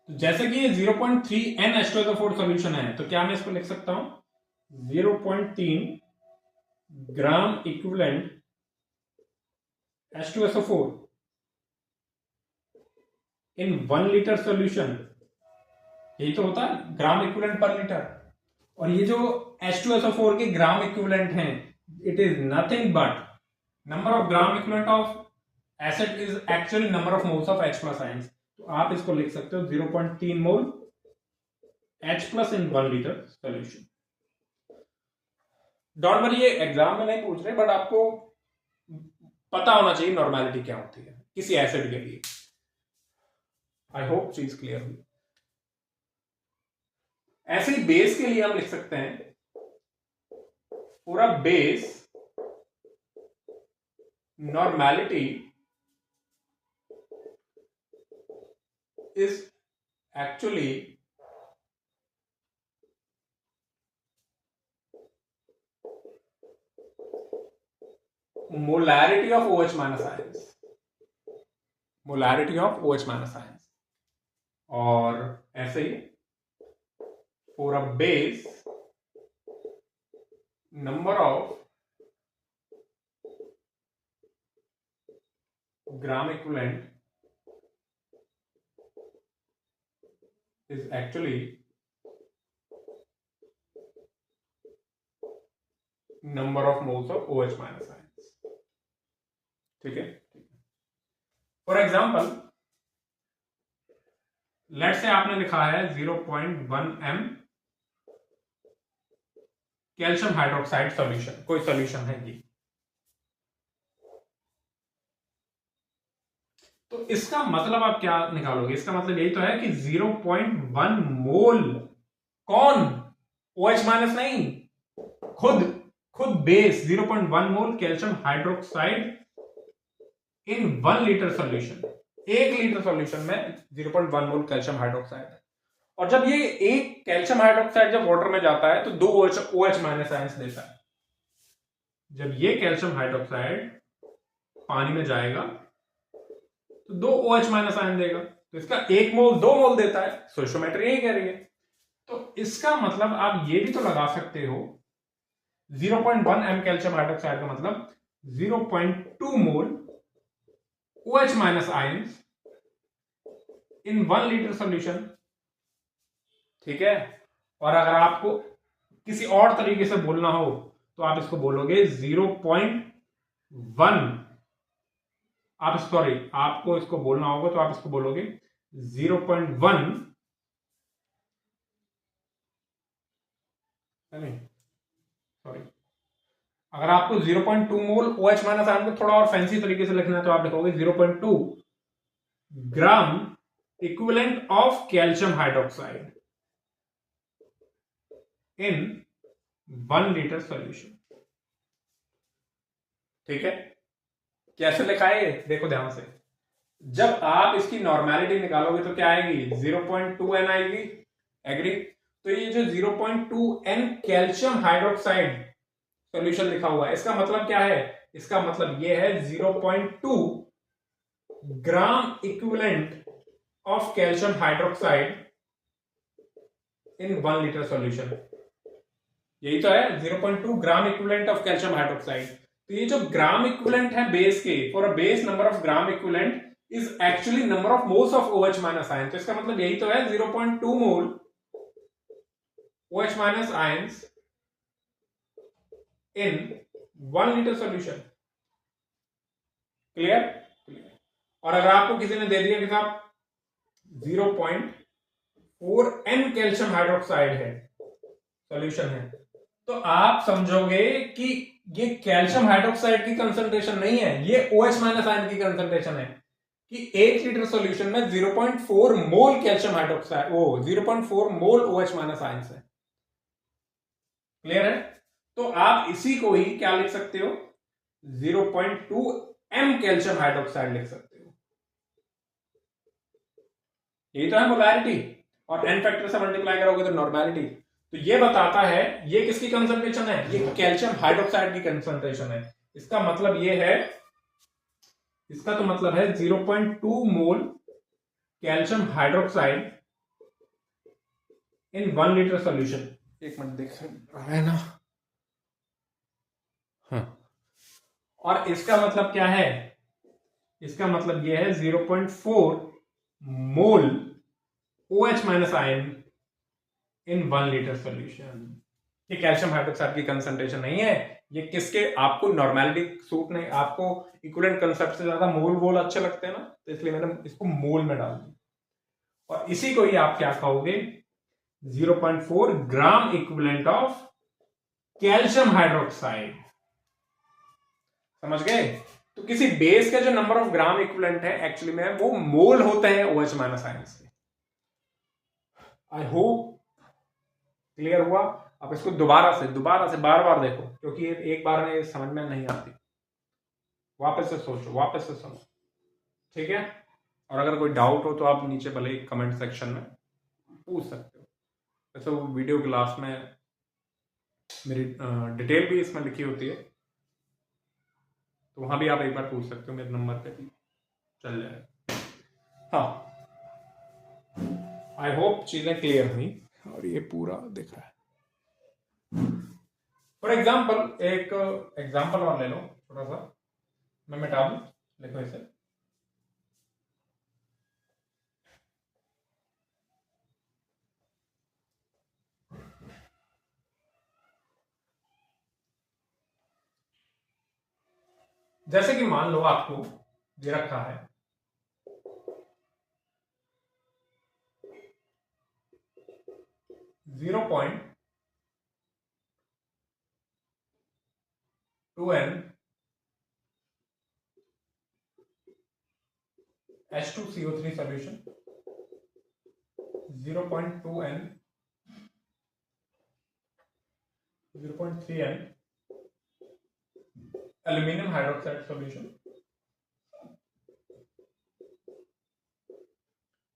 S1: तो जैसे कि ये 0.3 N H2SO4 सोल्यूशन है, तो क्या मैं इसको लिख सकता हूं 0.3 ग्राम इक्विवेलेंट H2SO4 इन 1 लीटर सोल्यूशन। यही तो होता है ग्राम इक्विवेलेंट पर लीटर। और ये जो H2SO4 के ग्राम इक्विवेलेंट हैं, it is nothing but number of gram equivalent of acid is actually number of moles of H plus ions. तो आप इसको लिख सकते हो 0.3 मोल H plus in 1 litre solution. Don't worry, ये एग्जाम में नहीं पूछ रहे, बट आपको पता होना चाहिए नॉर्मेलिटी क्या होती है किसी एसिड के लिए। आई होप चीज क्लियर हुई। ऐसे ही बेस के लिए हम लिख सकते हैं पूरा base normality is actually molarity of OH minus ions, molarity of OH minus ions। और ऐसे ही for a base number of gram equivalent is actually number of moles of OH minus ions। ठीक है। फॉर एग्जाम्पल लेट से आपने लिखा है 0.1 m calcium hydroxide solution, कोई solution है ये। तो इसका मतलब आप क्या निकालोगे? इसका मतलब यही तो है कि 0.1 मोल कौन? OH माइनस नहीं, खुद base 0.1 mole calcium hydroxide in 1 litre solution. 1 litre solution में 0.1 मोल कैल्शियम हाइड्रोक्साइड है। और जब ये एक कैल्शियम हाइड्रोक्साइड जब वाटर में जाता है तो 2 OH माइनस आयंस देता है। जब ये कैल्शियम हाइड्रोक्साइड पानी में जाएगा तो 2 OH माइनस आयन देगा। तो इसका 1 मोल 2 मोल देता है। स्टोइचियोमेट्री यही कह रही है। तो इसका मतलब आप ये भी तो लगा सकते हो 0.1 m कैल्शियम हाइड्रोक्साइड का मतलब 0.2 मोल OH minus ions in 1 litre solution. ठीक है। और अगर आपको किसी और तरीके से बोलना हो तो आप इसको बोलोगे 0.1, आप सॉरी आपको इसको बोलना होगा तो आप इसको बोलोगे 0.1 सॉरी अगर आपको 0.2 मोल OH माइनस आयन को थोड़ा और फैंसी तरीके से लिखना है तो आप लिखोगे 0.2 gram equivalent of calcium hydroxide in 1 litre solution. ठीक है। कैसे लिखा है देखो ध्यान से। जब आप इसकी नॉर्मेलिटी निकालोगे तो क्या आएगी? 0.2 n आएगी। एग्री? तो ये जो 0.2 n कैल्शियम हाइड्रोक्साइड सॉल्यूशन लिखा हुआ है, इसका मतलब क्या है? इसका मतलब ये है 0.2 gram equivalent of calcium hydroxide in 1 litre solution. यही तो है 0.2 gram equivalent of calcium hydroxide. तो ये जो ग्राम इक्विवेलेंट है बेस के, for a base number of gram equivalent is actually number of moles of OH minus ion. तो इसका मतलब यही तो है 0.2 मोल OH minus ions in 1 litre solution. Clear? और अगर आपको किसी ने दे दिया कि साहब 0.4 n कैल्शियम हाइड्रोक्साइड है सॉल्यूशन है, तो आप समझोगे कि ये कैल्शियम हाइड्रोक्साइड की कंसंट्रेशन नहीं है, ये OH माइनस आयन की कंसंट्रेशन है। कि 1 लीटर सॉल्यूशन में 0.4 मोल कैल्शियम हाइड्रोक्साइड 0.4 मोल OH माइनस आयन है। क्लियर है? तो आप इसी को ही क्या लिख सकते हो? 0.2 m कैल्शियम हाइड्रोक्साइड लिख सकते हो। यही तो है मोलैरिटी। और n फैक्टर से मल्टीप्लाई करोगे तो नॉर्मेलिटी। तो ये बताता है ये किसकी कंसंट्रेशन है? ये कैल्शियम हाइड्रोक्साइड की कंसंट्रेशन है। इसका मतलब ये है, इसका तो मतलब है 0.2 mole calcium hydroxide in 1 litre solution. एक मिनट देख रहा है ना, हाँ। और इसका मतलब क्या है, इसका मतलब यह है 0.4 मोल OH माइनस आयन इन 1 लीटर सोल्यूशन। ये कैल्शियम हाइड्रोक्साइड की कंसंट्रेशन नहीं है, ये किसके, आपको नॉर्मेलिटी सूट नहीं, आपको इक्विवेलेंट कंसेप्ट से ज्यादा मोल वोल अच्छे लगते हैं ना, तो इसलिए मैंने इसको मोल में डाल दिया। और इसी को ही आप क्या कहोगे, 0.4 gram equivalent of calcium hydroxide. समझ गए? तो किसी बेस का जो नंबर ऑफ ग्राम इक्विवेलेंट है एक्चुअली में वो मोल होते हैं OH माइनस आयंस के। आई होप क्लियर हुआ। अब इसको दोबारा से बार बार देखो, क्योंकि एक बार में समझ में नहीं आती, वापस से सोचो, वापस से सुनो, ठीक है? और अगर कोई डाउट हो तो आप नीचे भले ही कमेंट सेक्शन में पूछ सकते हो। वैसे वो वीडियो के लास्ट में मेरी डिटेल भी इसमें लिखी होती है, तो वहां भी आप एक बार पूछ सकते हो, मेरे नंबर पे भी चल जाएगा। हाँ, आई होप चीजें क्लियर हुई। और ये पूरा दिख रहा है। फॉर एग्जाम्पल, एक एग्जाम्पल और ले लो थोड़ा सा, मैं मिटा दूं, देखो इसे। जैसे कि मान लो आपको दे रखा है 0.2N H2CO3 solution, 0.2N 0.3N aluminum hydroxide solution,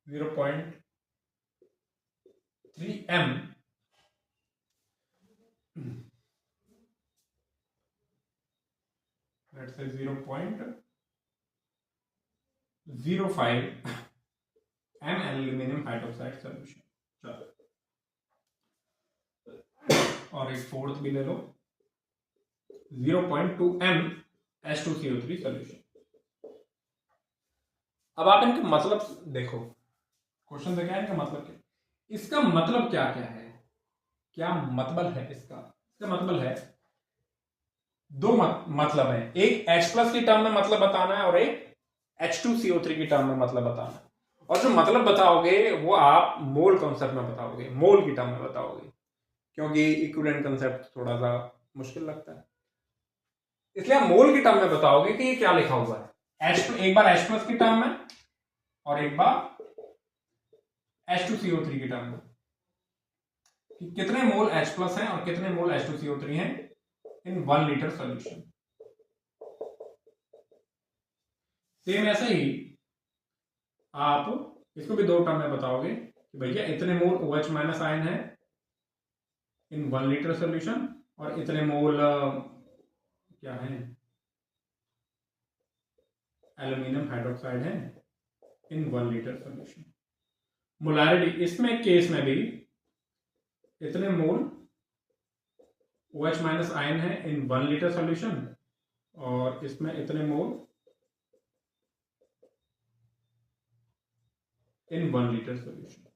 S1: 0.3M let's say 0.05 M aluminum hydroxide solution। चलो, और एक फोर्थ भी ले लो, 0.2M H2CO3 solution। अब आप इनका मतलब देखो, क्वेश्चन देखा है इनका मतलब क्या, इसका मतलब क्या क्या है, क्या मतलब है इसका? इसका मतलब है दो मतलब है, एक H+ की टर्म में मतलब बताना है और एक H2CO3 की टर्म में मतलब बताना है। और जो मतलब बताओगे वो आप मोल कॉन्सेप्ट में बताओगे, मोल की टर्म में बताओगे, क्योंकि इक्विवेलेंट कॉन्सेप्ट थोड़ा सा मुश्किल लगता है, इसलिए आप मोल की टर्म में बताओगे कि ये क्या लिखा हुआ है। एक बार H+ की टर्म में और एक बार H2CO3 की टर्म में, कि कितने मोल H+ हैं और कितने मोल H2CO3 हैं इन 1 लीटर सॉल्यूशन। सेम ऐसे ही आप इसको भी दो टर्म में बताओगे कि भैया इतने मोल OH माइनस आयन है इन 1 लीटर सॉल्यूशन और इतने मोल क्या है, एल्यूमिनियम हाइड्रोक्साइड है इन 1 लीटर सॉल्यूशन। मोलारिटी, इसमें केस में भी इतने मोल OH माइनस आयन है इन 1 लीटर सॉल्यूशन और इसमें इतने मोल इन 1 लीटर सॉल्यूशन।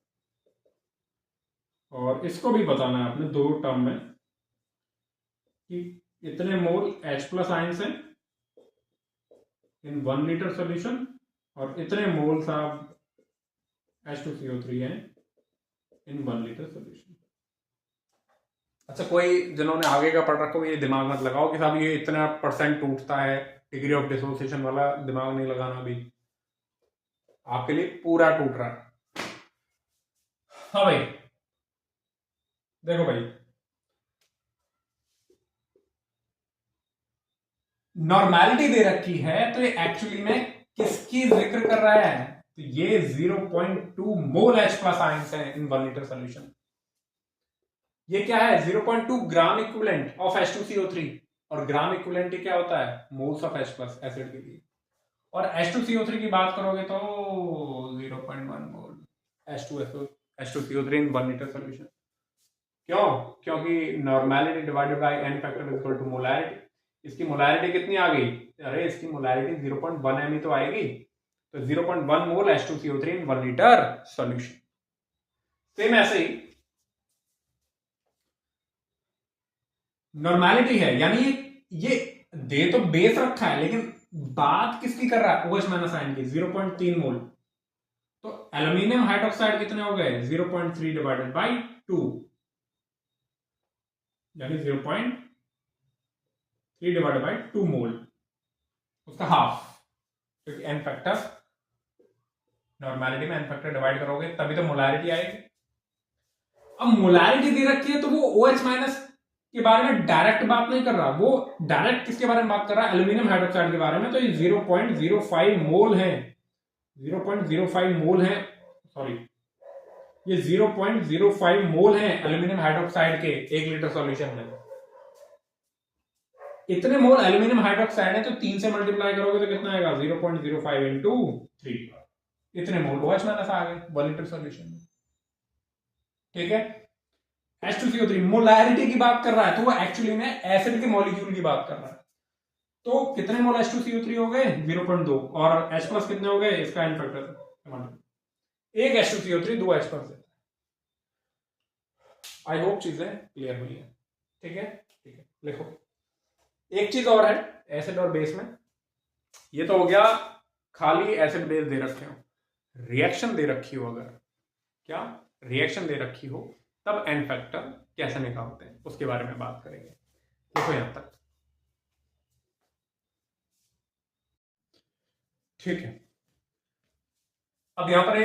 S1: और इसको भी बताना है आपने दो टर्म में कि इतने मोल H+ आयंस हैं इन 1 लीटर सॉल्यूशन और इतने मोल साहब H2CO3 हैं इन 1 लीटर सॉल्यूशन। अच्छा, कोई जिन्होंने आगे का पढ़ रखा हो ये दिमाग मत लगाओ कि साहब ये इतना % टूटता है, डिग्री ऑफ डिसोसिएशन वाला दिमाग नहीं लगाना, अभी आपके लिए पूरा टूट रहा है। हाँ भाई, देखो भाई, नॉर्मेलिटी दे रखी है तो ये एक्चुअली में किसकी जिक्र कर रहा है, तो ये 0.2 मोल H+ आयंस है इन 1 लीटर सॉल्यूशन। ये क्या है, 0.2 ग्राम इक्विवेलेंट ऑफ H2CO3 और ग्राम इक्विवेलेंट क्या होता है, moles of H plus acid के लिए। और H2CO3 की बात करोगे तो 0.1 मोल H2CO3 इन 1 लीटर सोल्यूशन। क्यों? क्योंकि normality divided by n factor is equal to molarity. इसकी मोलैरिटी कितनी आ गई? अरे इसकी मोलैरिटी 0.1 m ही तो आएगी, तो 0.1 मोल H2CO3 इन 1 लीटर सॉल्यूशन। सेम ऐसे ही नॉर्मेलिटी है, यानी ये दे तो बेस रखा है, लेकिन बात किसकी कर रहा है? OH माइनस आयन की, 0.3 मोल। तो एल्यूमिनियम हाइड्रोक्साइड कितने हो गए? 0.3 डिवाइडेड बाई 2, यानी 0.3 डिवाइडेड बाई 2 मोल, उसका हाफ, क्योंकि एन फैक्टर नॉर्मेलिटी में एन फैक्टर डिवाइड करोगे तभी तो मोलैरिटी आएगी। अब मोलैरिटी दे रखी है तो वो OH माइनस के बारे में डायरेक्ट बात नहीं कर रहा, वो डायरेक्ट किसके बारे में बात कर रहा है? एल्यूमिनियम हाइड्रोक्साइड के बारे में। तो ये 0.05 मोल है, 0.05 मोल है, सॉरी ये 0.05 मोल है एल्यूमिनियम हाइड्रोक्साइड के 1 लीटर सॉल्यूशन में। इतने मोल एल्यूमिनियम हाइड्रोक्साइड है तो 3 से मल्टीप्लाई करोगे तो कितना आएगा? 0.05 इंटू 3, इतने मोल OH माइनस आ गए 1 लीटर सॉल्यूशन में। ठीक है, H2CO3 मोलैरिटी की बात कर रहा है, तो वो एक्चुअली में एसिड के मॉलिक्यूल की बात कर रहा है। तो कितने मोल H2CO3 हो गए? 0.2, और H प्लस कितने हो गए? इसका एन फैक्टर, एक H2CO3 2 H प्लस है। आई होप चीजें क्लियर हुई है। ठीक है, ठीक है, लिखो। एक चीज और है एसिड और बेस में, ये तो हो गया खाली एसिड बेस दे रखे हो, रिएक्शन दे रखी हो, अगर क्या रिएक्शन दे रखी हो तब एन फैक्टर कैसे निकालते हैं उसके बारे में बात करेंगे। देखो यहां तक, ठीक है। अब यहां पर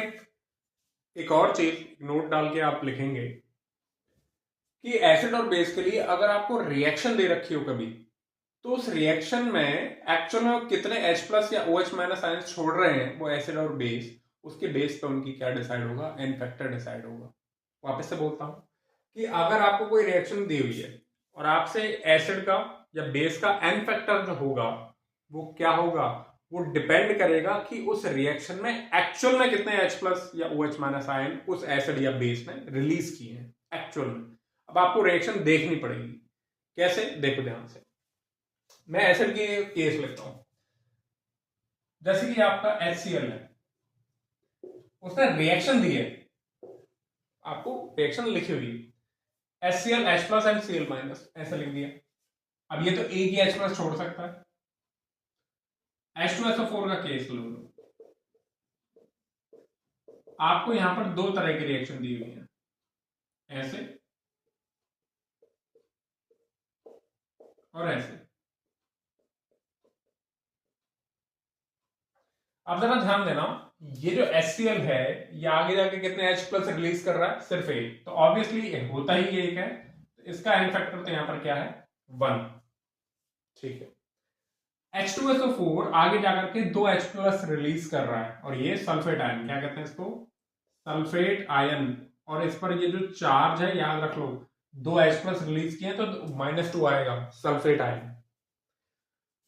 S1: एक और चीज नोट डाल के आप लिखेंगे कि एसिड और बेस के लिए अगर आपको रिएक्शन दे रखी हो कभी, तो उस रिएक्शन में एक्चुअल में कितने H प्लस या OH माइनस आयन छोड़ रहे हैं वो एसिड और बेस, उसके बेस पे उनकी क्या डिसाइड होगा? एन फैक्टर डिसाइड होगा। वापस से बोलता हूं कि अगर आपको कोई रिएक्शन दी हुई है और आपसे एसिड का या बेस का एन फैक्टर जो होगा वो क्या होगा? वो डिपेंड करेगा कि उस रिएक्शन में एक्चुअल में कितने H प्लस या OH माइनस आयन उस एसिड या बेस ने रिलीज किए हैं एक्चुअल में। अब आपको रिएक्शन देखनी पड़ेगी, कैसे? देखो ध्यान से, मैं एसिड के केस लेता हूं। जैसे कि आपका HCl है, उसने रिएक्शन दी है, आपको रिएक्शन लिखी हुई है HCl H plus and Cl minus, ऐसा लिख दिया। अब ये तो एक ही H प्लस छोड़ सकता है। H2SO4 का केस लो, आपको यहां पर दो तरह की रिएक्शन दी हुई है, ऐसे और ऐसे। अब जरा ध्यान देना, ये जो HCl है ये आगे जाके कितने H प्लस रिलीज कर रहा है? सिर्फ एक, तो ऑब्वियसली होता ही ये एक है, तो इसका एन फैक्टर तो यहां पर क्या है? 1। ठीक है, H2SO4 आगे जाकर के 2 H प्लस रिलीज कर रहा है, और ये सल्फेट आयन, क्या कहते हैं इसको? Sulphate ion. और इस पर ये जो चार्ज है याद रख लो, 2 H प्लस रिलीज किए तो -2 आएगा, सल्फेट आयन।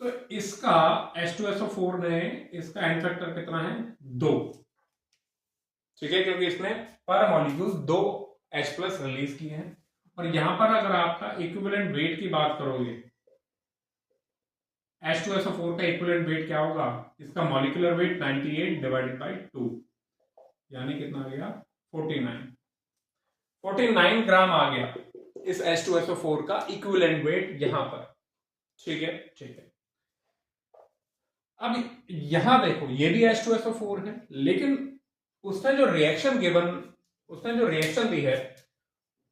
S1: तो इसका H2SO4 ने इसका एन फैक्टर कितना है? 2। ठीक है, क्योंकि इसने पर मॉलिक्यूल 2 H प्लस रिलीज किए हैं। और यहां पर अगर आपका इक्विवेलेंट वेट की बात करोगे, H2SO4 का इक्विवेलेंट वेट क्या होगा? इसका मॉलिक्यूलर वेट 98 डिवाइडेड बाई 2, यानी कितना आ गया? 49 ग्राम आ गया इस H2SO4 का इक्विवेलेंट वेट यहां पर। ठीक है, ठीक है। अब यहां देखो, ये भी H2SO4 है, लेकिन उसने जो रिएक्शन दी है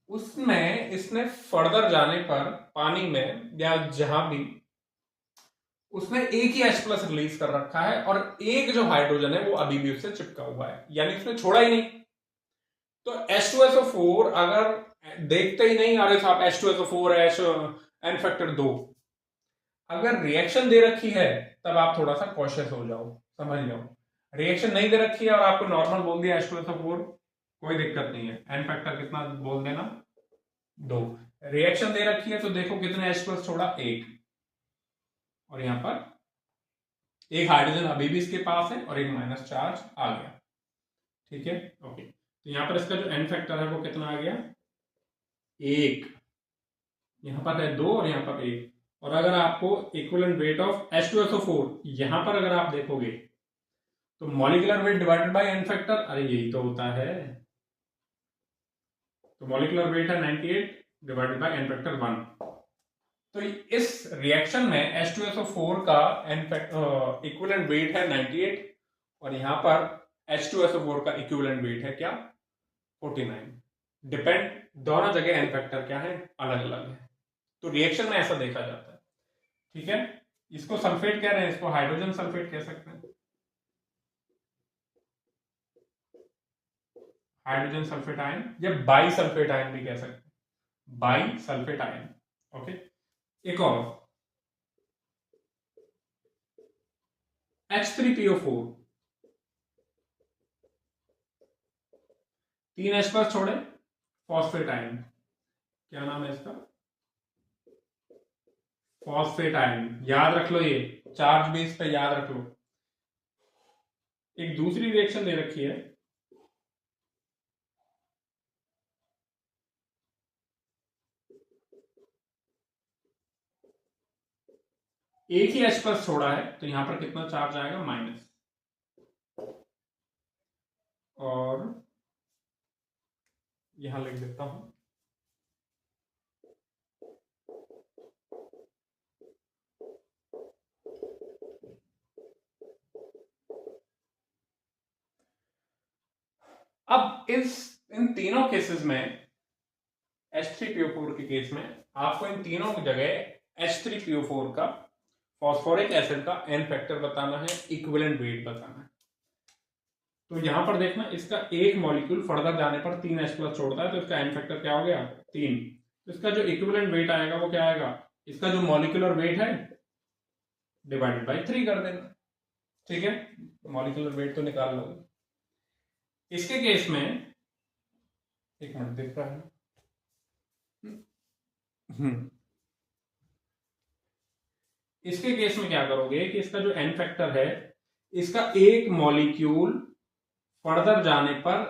S1: उसमें इसने फर्दर जाने पर पानी में या जहां भी उसने एक ही H प्लस रिलीज कर रखा है, और एक जो हाइड्रोजन है वो अभी भी उससे चिपका हुआ है, यानी उसने छोड़ा ही नहीं। तो H2SO4 अगर देखते ही नहीं, अरे साहब H2SO4 H एन फैक्टर 2, अगर रिएक्शन दे रखी है तब आप थोड़ा सा कॉशियस हो जाओ, समझ जाओ। रिएक्शन नहीं दे रखी है और आपको नॉर्मल बोल दिया H2SO4, कोई दिक्कत नहीं है, एन फैक्टर कितना बोल देना? 2। रिएक्शन दे रखी है तो देखो कितने H प्लस छोड़ा? 1। और यहां पर एक हाइड्रोजन अभी भी इसके पास है और एक माइनस चार्ज आ गया। ठीक है, ओके। तो यहां पर इसका जो एन फैक्टर है वो कितना आ गया, 1। यहां पर है 2 और यहां पर 1। और अगर आपको इक्विवेलेंट वेट ऑफ H2SO4 यहां पर अगर आप देखोगे तो molecular weight divided by n factor, अरे यही तो होता है। तो मॉलिक्यूलर वेट है 98 डिवाइडेड बाय एन फैक्टर 1। तो इस रिएक्शन में H2SO4 का एन इक्विवेलेंट वेट है 98 और यहां पर H2SO4 का इक्विवेलेंट वेट है क्या, 49। डिपेंड, दोनों जगह एन फैक्टर क्या है, अलग अलग है। तो रिएक्शन में ऐसा देखा जाता है। ठीक है, इसको सल्फेट कह रहे हैं, इसको हाइड्रोजन सल्फेट कह सकते हैं, हाइड्रोजन सल्फेट आयन, या बाई सल्फेट आयन भी कह सकते हैं, बाई सल्फेट आयन। ओके, एक और H3PO4, 3 H पर छोड़े, फॉस्फेट आयन, क्या नाम है इसका, फॉस्फेट आयन। याद रख लो, ये चार्ज बेस पे याद रख लो। एक दूसरी रिएक्शन दे रखी है, एक ही H पर छोड़ा है तो यहां पर कितना चार्ज आएगा, माइनस। और यहां लिख देता हूं, अब इन तीनों केसेस में, H3PO4 के केस में आपको इन तीनों की जगह H3PO4 का फॉस्फोरिक एसिड का एन फैक्टर बताना है, इक्विवेलेंट वेट बताना है। तो यहां पर देखना, इसका एक मॉलिक्यूल फर्दर जाने पर 3 H प्लस छोड़ता है तो इसका एन फैक्टर क्या हो गया, 3। तो इसका जो इक्विवेलेंट वेट आएगा वो क्या आएगा, इसका जो मॉलिक्यूलर वेट है डिवाइडेड बाई 3 कर देना। ठीक है, मॉलिक्यूलर वेट तो निकाल लोगे। इसके केस में, एक मिनट दिख रहा है, इसके केस में क्या करोगे कि इसका जो एन फैक्टर है, इसका एक मॉलिक्यूल फर्दर जाने पर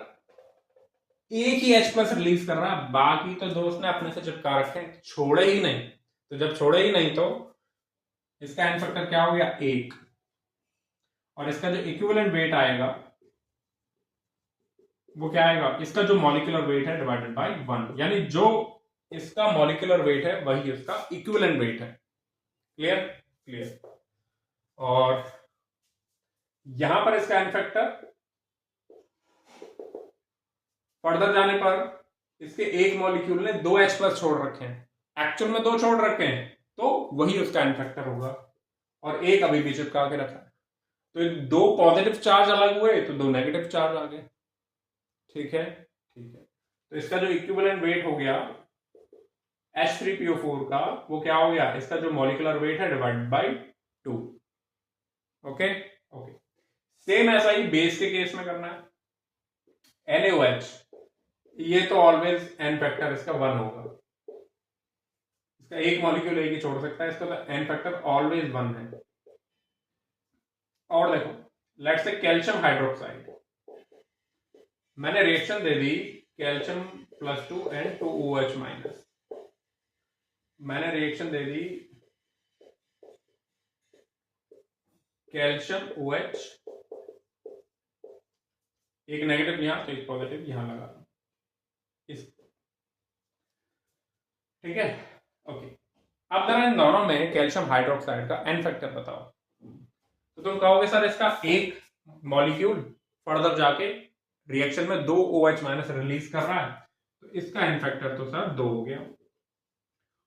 S1: एक ही H प्लस रिलीज कर रहा है, बाकी तो दोस्त ने अपने से चिपका रखे, छोड़े ही नहीं। तो जब छोड़े ही नहीं तो इसका एन फैक्टर क्या हो गया, 1। और इसका जो इक्विवेलेंट वेट आएगा वो क्या आएगा, इसका जो मॉलिक्यूलर वेट है डिवाइडेड बाय 1, यानी जो इसका मॉलिक्यूलर वेट है वही इसका इक्विवेलेंट वेट है। Clear, clear. और यहां पर इसका एन फैक्टर फर्दर जाने पर इसके एक मॉलिक्यूल ने 2 H प्लस छोड़ रखे हैं, एक्चुअल में 2 छोड़ रखे हैं, तो वही उसका एन फैक्टर होगा। और एक अभी भी चिपका के रखा है, तो 2 पॉजिटिव चार्ज अलग हुए तो 2 नेगेटिव चार्ज आ गए। ठीक है, ठीक है। तो इसका जो इक्विवेलेंट वेट हो गया H3PO4 का, वो क्या हो गया, इसका जो मॉलिक्यूलर वेट है divided by 2। Okay, okay. Same ऐसा ही बेस के केस में करना है। NaOH, ये तो ऑलवेज एन फैक्टर इसका 1 होगा, इसका एक मॉलिक्यूल एक ही छोड़ सकता है, इसका तो एन फैक्टर ऑलवेज 1 है। और देखो, लेट्स से कैल्शियम हाइड्रोक्साइड, मैंने reaction they the calcium +2 and 2OH minus, मैंने रिएक्शन दे दी कैल्शियम OH, एक नेगेटिव यहां तो एक पॉजिटिव यहां लगा दो इस। ठीक है, ओके। अब जरा इन दोनों में कैल्शियम हाइड्रोक्साइड का एन फैक्टर बताओ। तो तुम कहोगे सर इसका एक मॉलिक्यूल फर्दर जाके रिएक्शन में 2 OH माइनस रिलीज कर रहा है, तो इसका एन फैक्टर तो सर 2 हो गया।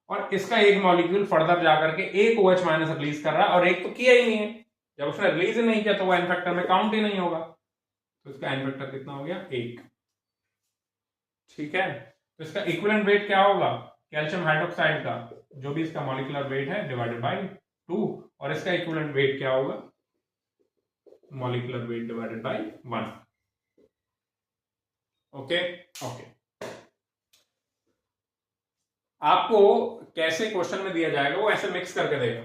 S1: और इसका एक मॉलिक्यूल फर्दर जाकर के 1 OH माइनस रिलीज कर रहा है और एक तो किया ही नहीं है, जब उसने रिलीज ही नहीं किया तो वो एन फैक्टर में काउंट ही नहीं होगा, तो इसका एन फैक्टर कितना हो गया, 1। ठीक है, तो इसका इक्विवेलेंट वेट क्या होगा कैल्शियम हाइड्रोक्साइड का, जो भी इसका मॉलिक्यूलर वेट है डिवाइडेड बाय 2, और इसका इक्विवेलेंट वेट क्या होगा, molecular weight divided bye 1। Okay, okay. आपको कैसे क्वेश्चन में दिया जाएगा वो ऐसे मिक्स करके देगा,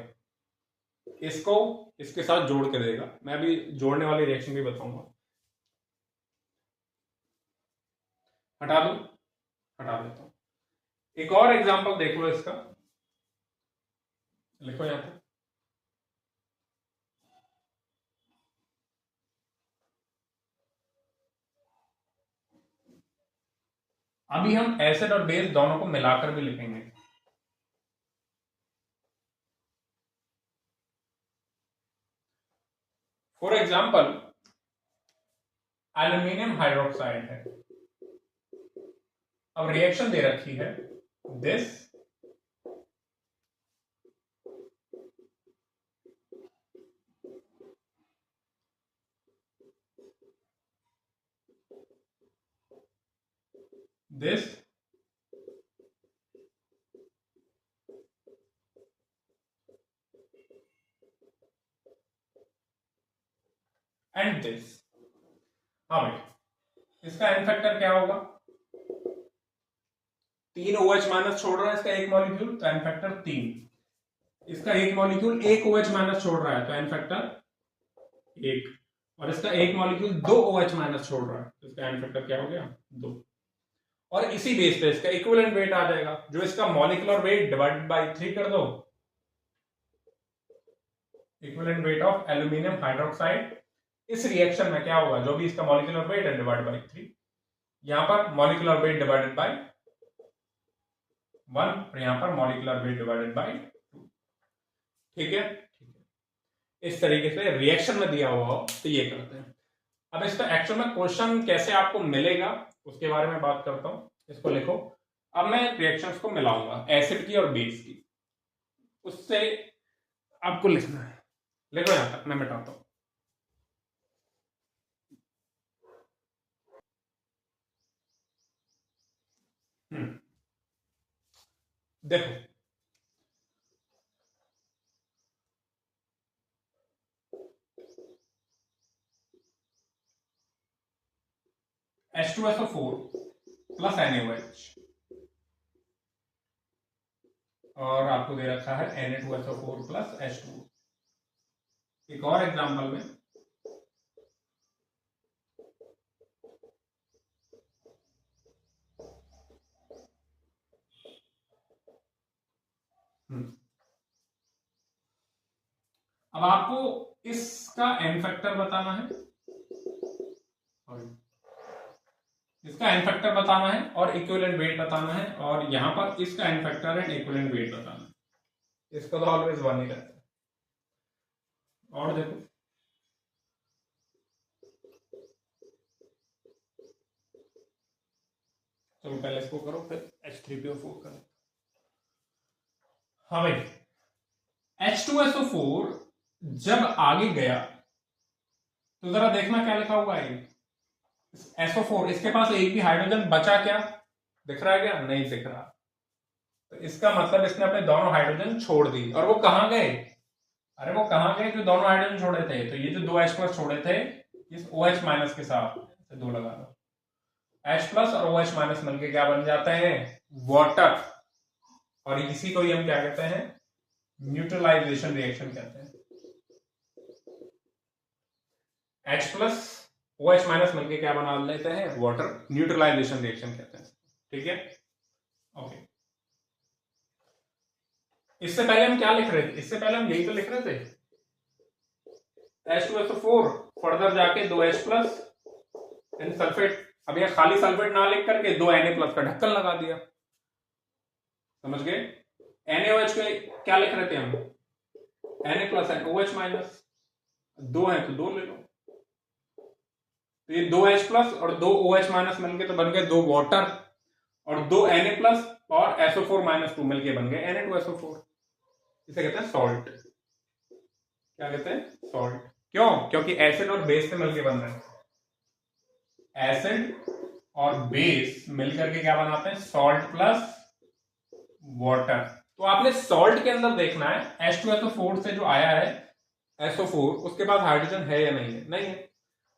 S1: इसको इसके साथ जोड़ के देगा। मैं अभी जोड़ने वाली रिएक्शन भी बताऊंगा। हटा दो, हटा देता हूं। एक और एग्जांपल देख लो इसका, लिखो यहां पर। अभी हम एसिड और बेस दोनों को मिलाकर भी लिखेंगे। फॉर एग्जाम्पल एल्यूमिनियम हाइड्रोक्साइड है। अब रिएक्शन दे रखी है दिस this and this। हाँ भाई, इसका एन फैक्टर क्या होगा? 3 OH माइनस छोड़ रहा है इसका एक मॉलिक्यूल, तो एन फैक्टर 3। इसका एक मॉलिक्यूल 1 OH माइनस छोड़ रहा है, तो एन फैक्टर 1। और इसका एक मॉलिक्यूल 2 OH माइनस छोड़ रहा है, तो इसका एन फैक्टर क्या हो गया? 2। और इसी बेस पे इसका इक्विवेलेंट वेट आ जाएगा, जो इसका मॉलिक्यूलर वेट डिवाइडेड बाय 3 कर दो, equivalent weight of aluminium hydroxide. इस रिएक्शन में क्या होगा? जो भी इसका मॉलिक्यूलर वेट है डिवाइड बाय 3। यहां पर मॉलिक्यूलर वेट डिवाइडेड बाय 1 और यहां पर मॉलिक्यूलर वेट डिवाइडेड बाय 2। ठीक है, ठीक है। इस तरीके से रिएक्शन में दिया हुआ हो तो ये करते हैं। अब इसका एक्चुअल में क्वेश्चन कैसे आपको मिलेगा उसके बारे में बात करता हूं। इसको लिखो। अब मैं रिएक्शंस को मिलाऊंगा, एसिड की और बेस की। उससे आपको लिखना है, लिखो यहां तक, मैं मिटाता हूं। देखो, H2SO4 प्लस NaOH और आपको दे रखा है Na2SO4 प्लस H2। एक और एग्जांपल में अब आपको इसका एन फैक्टर बताना है, इसका एन फैक्टर बताना है और इक्विवेलेंट वेट बताना है, और यहां पर इसका n factor and equivalent weight बताना है। इसका तो ऑलवेज 1 ही रहता है। और देखो, चलो पहले इसको करो फिर H3PO4 करो। हाँ भाई, H2SO4 जब आगे गया तो जरा देखना क्या लिखा हुआ है। SO4, इसके पास एक भी हाइड्रोजन बचा क्या? दिख रहा है क्या? नहीं दिख रहा। तो इसका मतलब इसने अपने दोनों हाइड्रोजन छोड़ दी। और वो कहां गए? अरे वो कहां गए जो दोनों हाइड्रोजन छोड़े थे? तो ये जो 2 H प्लस छोड़े थे, इस OH माइनस के साथ 2 लगा दो। H प्लस और OH माइनस मिलके क्या बन जाते हैं? वाटर। और इसी को ही हम क्या कहते हैं? न्यूट्रलाइजेशन रिएक्शन कहते हैं। H प्लस OH माइनस मिलके क्या बना लेते हैं? वाटर। न्यूट्रलाइजेशन रिएक्शन कहते हैं। ठीक है, ओके। इससे पहले हम क्या लिख रहे थे? इससे पहले हम यही तो लिख रहे थे, H2SO4 फर्दर जाके 2 H प्लस एंड सल्फेट। अब यह खाली सल्फेट ना लिख करके 2 Na प्लस का ढक्कन लगा दिया। समझ गए? NaOH को क्या लिख रहे थे हम? Na plus and OH minus. 2 है तो 2 ले लो। तो ये 2 H प्लस और 2 OH माइनस मिलके तो बन गए 2 वाटर, और 2 Na प्लस और SO4 माइनस 2 मिलके बन गए Na2SO4। इसे कहते हैं सॉल्ट। क्या कहते हैं? सॉल्ट। क्यों? क्योंकि एसिड और बेस से मिलके बन रहे हैं। एसिड और बेस मिलकर के क्या बनाते हैं? Salt plus water. तो आपने सॉल्ट के अंदर देखना है H2SO4 से जो आया है SO4, उसके पास हाइड्रोजन है या नहीं है? नहीं है,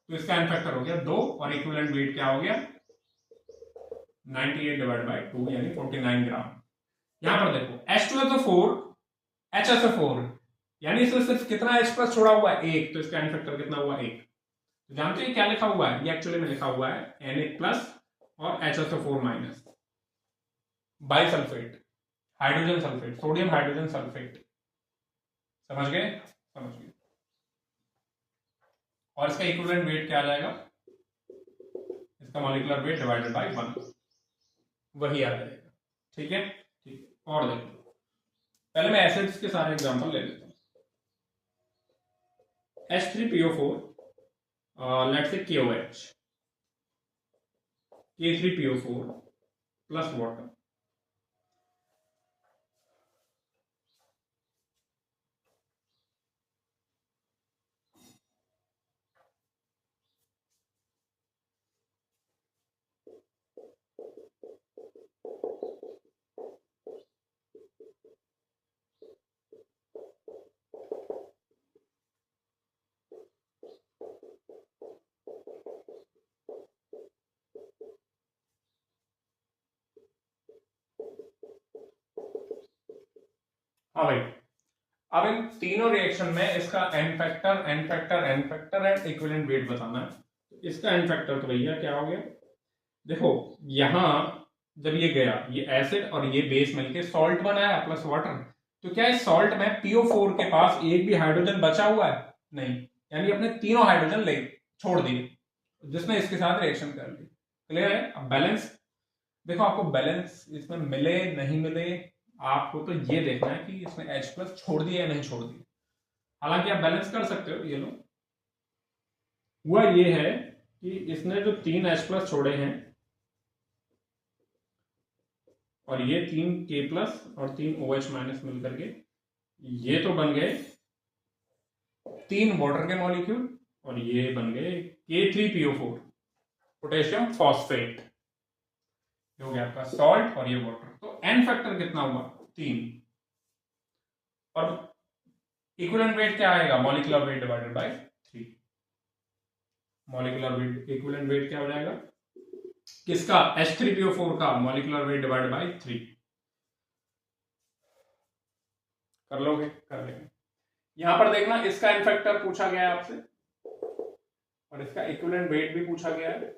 S1: तो इसका एन फैक्टर हो गया 2 और इक्विवेलेंट वेट क्या हो गया? 98 डिवाइड बाय 2 यानी 49 ग्राम। यहां पर देखो H2SO4 HSO4 यानी इसमें सिर्फ कितना H प्लस छोड़ा हुआ है, एक, तो इसका एन फैक्टर कितना हुआ, एक। तो जानते हैं क्या लिखा हुआ है, ये एक्चुअली में लिखा हुआ है Na प्लस और HSO4 minus bisulphate, hydrogen sulphate, sodium hydrogen sulphate. समझ गए, समझ गए। और इसका इक्विवेलेंट वेट क्या आ जाएगा, इसका मॉलिक्यूलर वेट डिवाइडेड बाय 1, वही आ जाएगा। ठीक है, ठीक है। और देखो, पहले मैं एसिड्स के सारे एग्जांपल ले लेता हूं। H3PO4, let's say KOH, K3PO4 plus water, हाँ भाई, अब इन तीनों रिएक्शन में इसका n factor, n factor, n factor and equivalent weight बताना है। इसका एन फैक्टर तो भैया क्या हो गया, देखो यहां जब ये गया, ये एसिड और ये बेस मिलके सॉल्ट बनाया प्लस वाटर, तो क्या इस सॉल्ट में PO4 के पास एक भी हाइड्रोजन बचा हुआ है, नहीं, यानी अपने तीनों हाइड्रोजन ले छोड़ दिए, जिसने इसके साथ रिएक्शन कर ली। क्लियर है। अब बैलेंस देखो, आपको बैलेंस इसमें मिले नहीं मिले, आपको तो ये देखना है कि इसमें H प्लस छोड़ दिया या नहीं छोड़ दिया। हालांकि आप बैलेंस कर सकते हो। ये लो, हुआ ये है कि इसने जो 3 H प्लस छोड़े हैं और ये 3 K प्लस और 3 OH माइनस मिलकर के ये तो बन गए 3 वाटर के मॉलिक्यूल, और ये बन गए K3PO4 पोटेशियम फॉस्फेट, हो गया आपका सॉल्ट और ये वाटर। तो एन फैक्टर कितना हुआ, 3। और इक्विवेलेंट वेट क्या आएगा, molecular weight divided bye 3। Molecular weight, equivalent weight क्या हो जाएगा किसका, H3PO4 का, मॉलिक्यूलर वेट डिवाइडेड बाय 3। कर लोगे, कर लेंगे। यहां पर देखना, इसका एन फैक्टर पूछा गया है आपसे और इसका इक्विवेलेंट वेट भी पूछा गया है।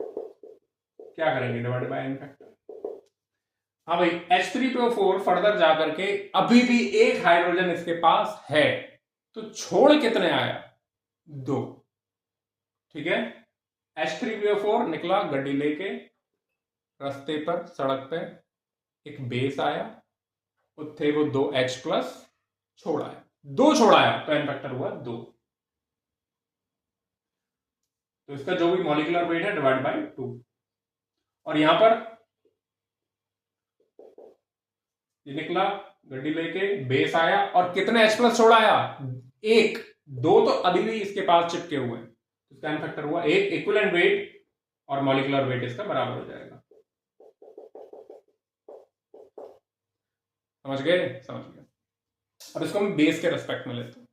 S1: क्या करेंगे, डिवाइडेड बाय एन फैक्टर। हाँ भाई, H3PO4 फर्दर जाकर के अभी भी एक हाइड्रोजन इसके पास है, तो छोड़ कितने आया, 2। ठीक है, H3PO4 निकला गड्डी लेके, रास्ते पर सड़क पे एक बेस आया, थे वो 2 H प्लस छोड़ाया, 2 छोड़ाया, तो एन फैक्टर हुआ 2। तो इसका जो भी मॉलिक्यूलर वेट है डिवाइड बाय 2। और यहां पर ये निकला गड्डी लेके, बेस आया और कितने H प्लस छोड़ाया, 1। 2 तो अभी भी इसके पास चिपके हुए हैं, इसका एन फैक्टर हुआ 1। इक्विवेलेंट वेट और मॉलिक्यूलर वेट इसका बराबर हो जाएगा। समझ गए, समझ गए। अब इसको हम बेस के रेस्पेक्ट में लेते हैं।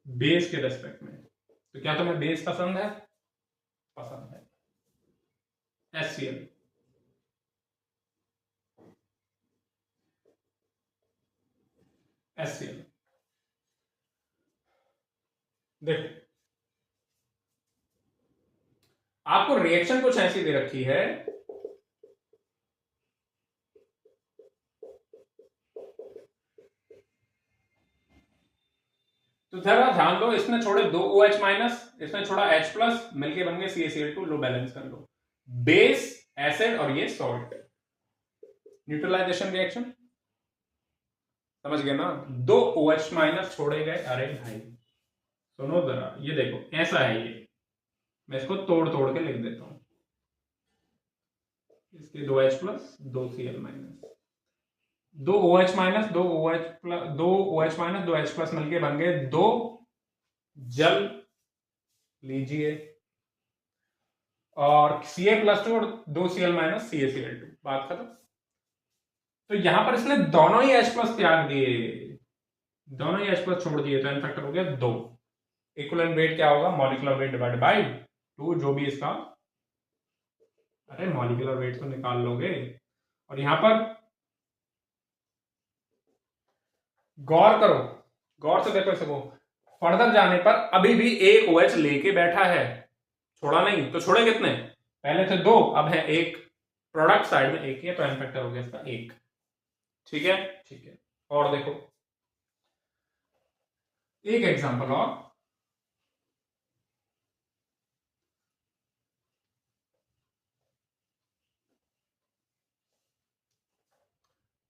S1: बेस के रेस्पेक्ट में, तो क्या तुम्हें बेस पसंद है, पसंद है, HCl। HCl देखो, आपको रिएक्शन कुछ ऐसी दे रखी है, तो जरा ध्यान दो, इसने छोड़े 2 OH माइनस, इसने छोड़ा H प्लस, मिलके बन गए CaCl2। लो बैलेंस कर लो, बेस, एसिड और ये सॉल्ट, न्यूट्रलाइजेशन रिएक्शन। समझ गए ना, 2 OH माइनस छोड़े गए। अरे भाई सुनो जरा, ये देखो ऐसा है, ये मैं इसको तोड़ तोड़ के लिख देता हूं, इसके 2 H plus 2 Cl minus, 2 OH minus 2 OH plus 2 OH minus 2 H plus मिलके बन गए 2 जल लीजिए, और Ca प्लस 2 और 2 Cl माइनस CaCl2, बात खत्म। तो यहां पर इसने दोनों ही H प्लस त्याग दिए, दोनों ही H प्लस छोड़ दिए, तो एन फैक्टर हो गया 2। इक्विवेलेंट वेट क्या होगा, मॉलिक्यूलर वेट डिवाइड बाय 2, जो भी इसका, अरे मॉलिक्यूलर वेट तो निकाल लोगे। और यहां पर गौर करो, गौर से देखो इसको, फर्दर जाने पर अभी भी एक OH लेके बैठा है, छोड़ा नहीं। तो छोड़े कितने, पहले थे 2, अब है 1, प्रोडक्ट साइड में 1 है, तो एन फैक्टर हो गया इसका 1। ठीक है, ठीक है। और देखो एक एग्जांपल और,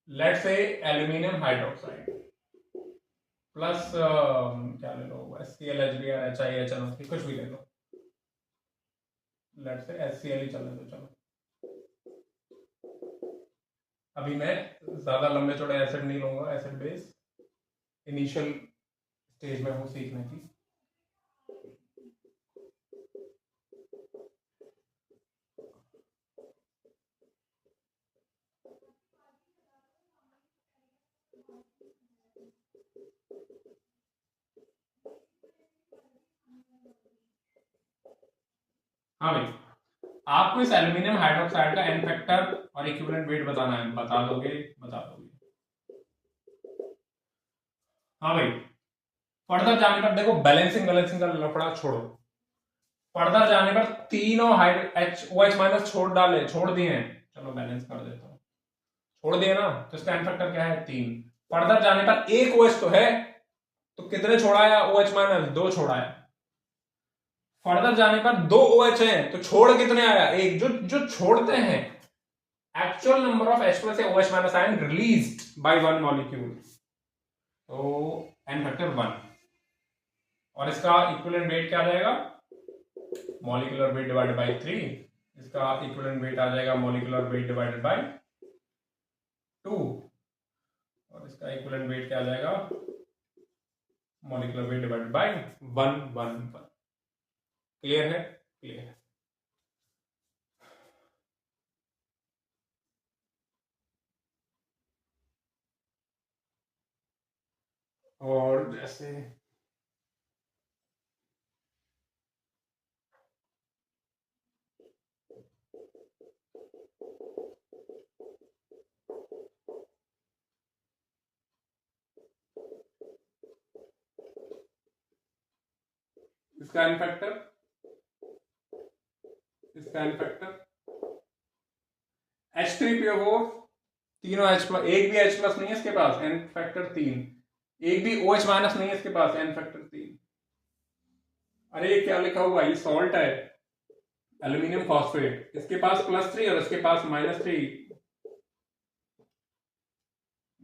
S1: लेट्स से एल्यूमिनियम हाइड्रोक्साइड प्लस क्या ले लो, HCl HBr HiHNO3 कुछ भी ले लो, लेट्स से HCl ही चलने दो। चलो अभी मैं ज्यादा लंबे चौड़े एसिड नहीं लूंगा, एसिड बेस इनिशियल स्टेज में हूँ सीखने की। हाँ भाई, आपको इस एल्यूमिनियम हाइड्रोक्साइड का एन फैक्टर और इक्विवेलेंट वेट बताना है, बता दोगे? बता दोगे। हाँ भाई, फर्दर जाने पर देखो, बैलेंसिंग का लफड़ा छोड़ो, फर्दर जाने पर तीनों OH माइनस छोड़ दिए हैं। चलो बैलेंस कर देता हूं, छोड़ दिए ना, तो इसका एन फैक्टर क्या है 3। फर्दर जाने पर एक OH तो है, तो कितने छोड़ा है OH माइनस, 2 छोड़ा है। फर्दर जाने पर 2 OH हैं, तो छोड़ कितने आया, एक। जो छोड़ते हैं, actual number of H plus OH minus ion released by 1 molecule, तो एन फैक्टर 1। और इसका इक्विवेलेंट वेट क्या आ जाएगा, मॉलिक्यूलर वेट डिवाइडेड बाय 3। इसका इक्विवेलेंट वेट आ जाएगा मॉलिक्यूलर वेट डिवाइडेड बाय 2, और इसका इक्विवेलेंट वेट क्या आ जाएगा, molecular weight divided bye 1 1 1। Clear है? क्लियर है। और जैसे इसका एन फैक्टर, इसका एन फैक्टर H3PO4, तीनों H प्लस, एक भी H प्लस नहीं है इसके पास, एन फैक्टर 3। एक भी OH माइनस नहीं है इसके पास, एन फैक्टर 3। अरे क्या लिखा हुआ, ये सॉल्ट है, एल्यूमिनियम फॉस्फेट, इसके पास +3 और इसके पास -3,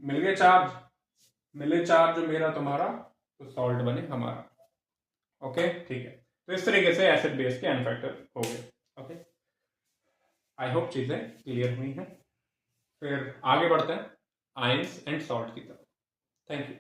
S1: मिल गए चार्ज, मिले चार्ज जो मेरा तुम्हारा, तो सॉल्ट बने हमारा। ओके ठीक है, तो इस तरीके से एसिड बेस के एन फैक्टर हो गए। ओके, आई होप चीजें क्लियर हुई हैं। फिर आगे बढ़ते हैं आयंस एंड सॉल्ट की तरफ। Thank you.